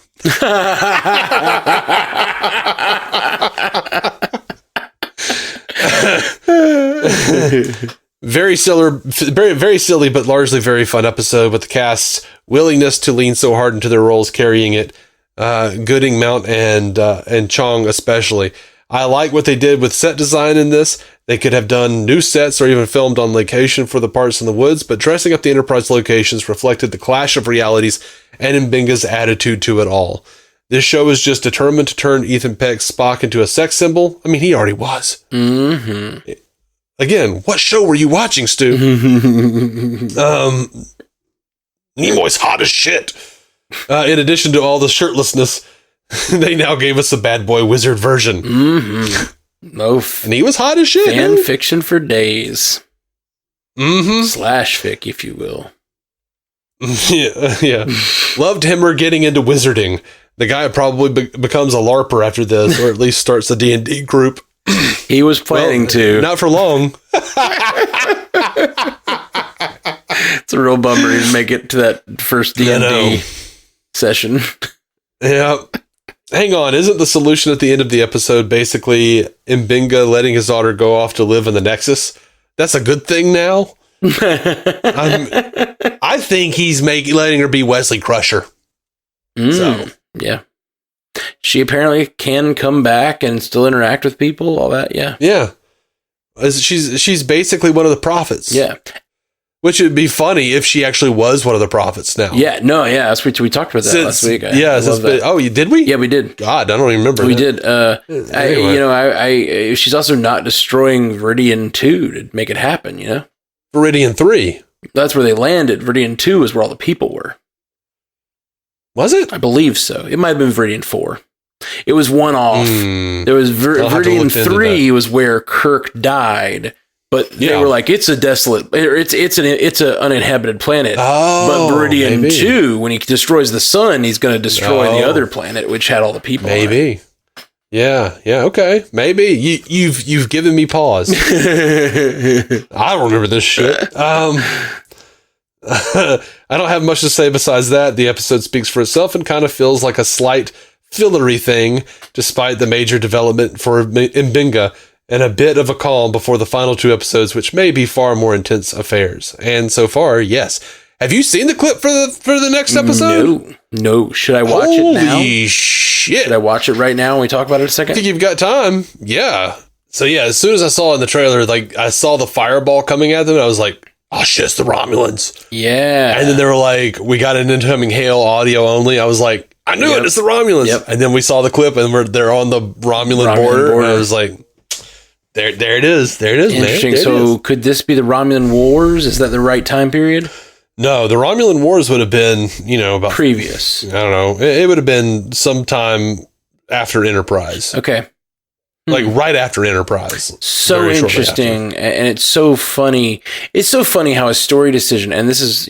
Very silly, but largely very fun episode with the cast's willingness to lean so hard into their roles, carrying it. Gooding, Mount, and Chong especially. I like what they did with set design in this. They could have done new sets or even filmed on location for the parts in the woods, but dressing up the Enterprise locations reflected the clash of realities and M'Benga's attitude to it all. This show is just determined to turn Ethan Peck's Spock into a sex symbol. I mean, he already was. Mm-hmm. Again, what show were you watching, Stu? Nimoy's hot as shit. In addition to all the shirtlessness, they now gave us a bad boy wizard version. Mm-hmm. And he was hot as shit. Fan fiction for days. Mm-hmm. /fic, if you will. Yeah. Loved him getting into wizarding. The guy probably becomes a LARPer after this, or at least starts a D&D group. He was planning to. Not for long. It's a real bummer he didn't make it to that first D&D session. Yeah. Hang on, isn't the solution at the end of the episode basically M'Benga letting his daughter go off to live in the Nexus? That's a good thing now? I think he's letting her be Wesley Crusher. So yeah. She apparently can come back and still interact with people, all that, yeah. Yeah. She's basically one of the prophets. Yeah. Which would be funny if she actually was one of the prophets now. Yeah, that's what we talked about that last week. Did we? Yeah, we did. God, I don't even remember. We did. Anyway. She's also not destroying Viridian 2 to make it happen, Viridian 3. That's where they landed. Viridian 2 is where all the people were. Was it? I believe so. It might have been Viridian 4. It was one off. There was Viridian 3 was where Kirk died. But they were like, it's a desolate, it's an uninhabited planet. But Viridian 2, when he destroys the sun, he's going to destroy the other planet, which had all the people. Maybe. Yeah. Okay. Maybe you've given me pause. I don't remember this shit. I don't have much to say besides that. The episode speaks for itself and kind of feels like a slight fillery thing, despite the major development for M'Benga. And a bit of a calm before the final 2 episodes, which may be far more intense affairs. And so far, yes. Have you seen the clip for the next episode? No. Should I watch it now? Holy shit. Should I watch it right now and we talk about it a second? I think you've got time. Yeah. So yeah, as soon as I saw it in the trailer, like I saw the fireball coming at them, and I was like, oh shit, it's the Romulans. Yeah. And then they were like, we got an incoming hail audio only. I was like, I knew it, it's the Romulans. Yep. And then we saw the clip and they're on the Romulan border. And I was like, there it is. There it is, Interesting. man. So could this be the Romulan Wars? Is that the right time period? No, the Romulan Wars would have been, about previous. I don't know. It would have been sometime after Enterprise. Okay. Like right after Enterprise. So interesting. And it's so funny. It's so funny how a story decision, and this is,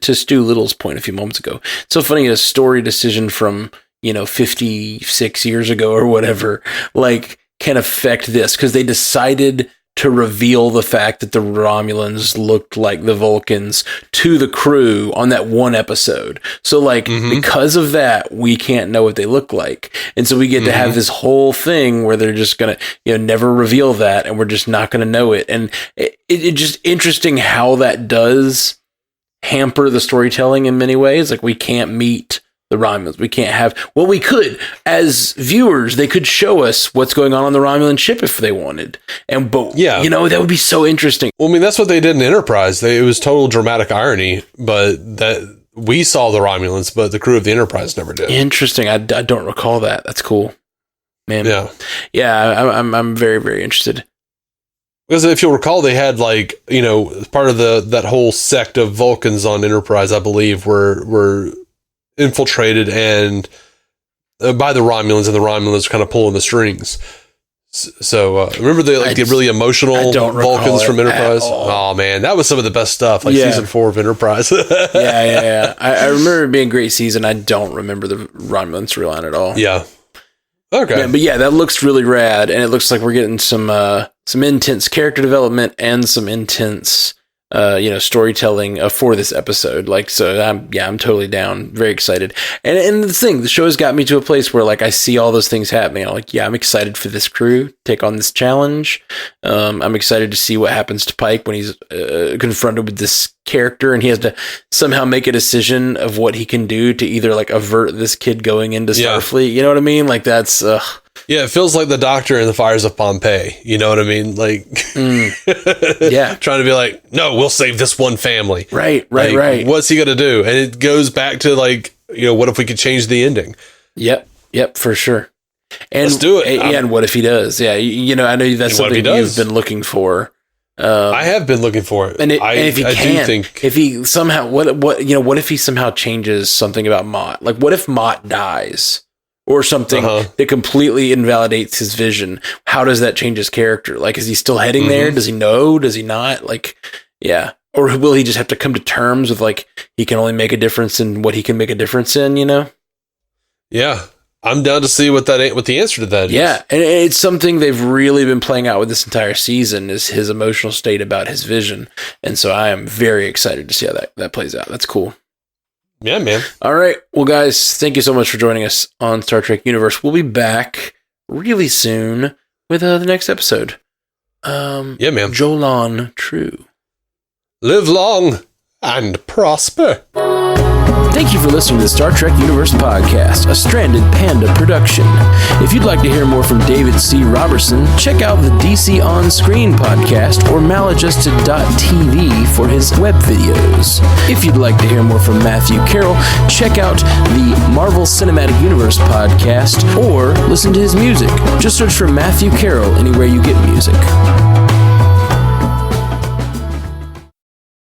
to Stu Little's point a few moments ago, it's so funny a story decision from, 56 years ago or whatever, like can affect this because they decided to reveal the fact that the Romulans looked like the Vulcans to the crew on that one episode. So because of that, we can't know what they look like. And so we get to have this whole thing where they're just going to, never reveal that. And we're just not going to know it. And it just interesting how that does hamper the storytelling in many ways. Like we can't meet the Romulans. We can't have, we could as viewers, they could show us what's going on the Romulan ship if they wanted. That would be so interesting. Well, I mean, that's what they did in Enterprise. It was total dramatic irony, but that we saw the Romulans, but the crew of the Enterprise never did. Interesting. I don't recall that. That's cool, man. Yeah. I'm very, very interested. Because if you'll recall, they had part of that whole sect of Vulcans on Enterprise, I believe, were infiltrated and by the Romulans, and the Romulans kind of pulling the strings. So remember the really emotional Vulcans from Enterprise? Oh man, that was some of the best stuff. Season 4 of Enterprise. Yeah. I remember it being a great season. I don't remember the Romulan storyline at all. Yeah. Okay. Yeah, but yeah, that looks really rad, and it looks like we're getting some intense character development and some intense storytelling for this episode. I'm totally down. Very excited. And the thing, the show has got me to a place where I see all those things happening. I'm excited for this crew to take on this challenge. I'm excited to see what happens to Pike when he's confronted with this character and he has to somehow make a decision of what he can do to either avert this kid going into Starfleet. You know what I mean? That's yeah, it feels like the Doctor in the Fires of Pompeii. You know what I mean? Trying to be like, no, we'll save this one family. Right. What's he going to do? And it goes back to what if we could change the ending? Yep, for sure. And let's do it. And what if he does? Yeah, I know that's something you've been looking for. I have been looking for it. And if he somehow, what if he somehow changes something about Mott? What if Mott dies? Or something that completely invalidates his vision. How does that change his character? Is he still heading there? Does he know? Does he not? Or will he just have to come to terms with he can only make a difference in what he can make a difference in? Yeah, I'm down to see what the answer to that is. Yeah, and it's something they've really been playing out with this entire season is his emotional state about his vision, and so I am very excited to see how that plays out. That's cool. Yeah, man. All right. Well, guys, thank you so much for joining us on Star Trek Universe. We'll be back really soon with the next episode. Yeah, man. Jolan True. Live long and prosper. Thank you for listening to the Star Trek Universe podcast, a Stranded Panda production. If you'd like to hear more from David C. Robertson, check out the DC On Screen podcast or maladjusted.tv for his web videos. If you'd like to hear more from Matthew Carroll, check out the Marvel Cinematic Universe podcast or listen to his music. Just search for Matthew Carroll anywhere you get music.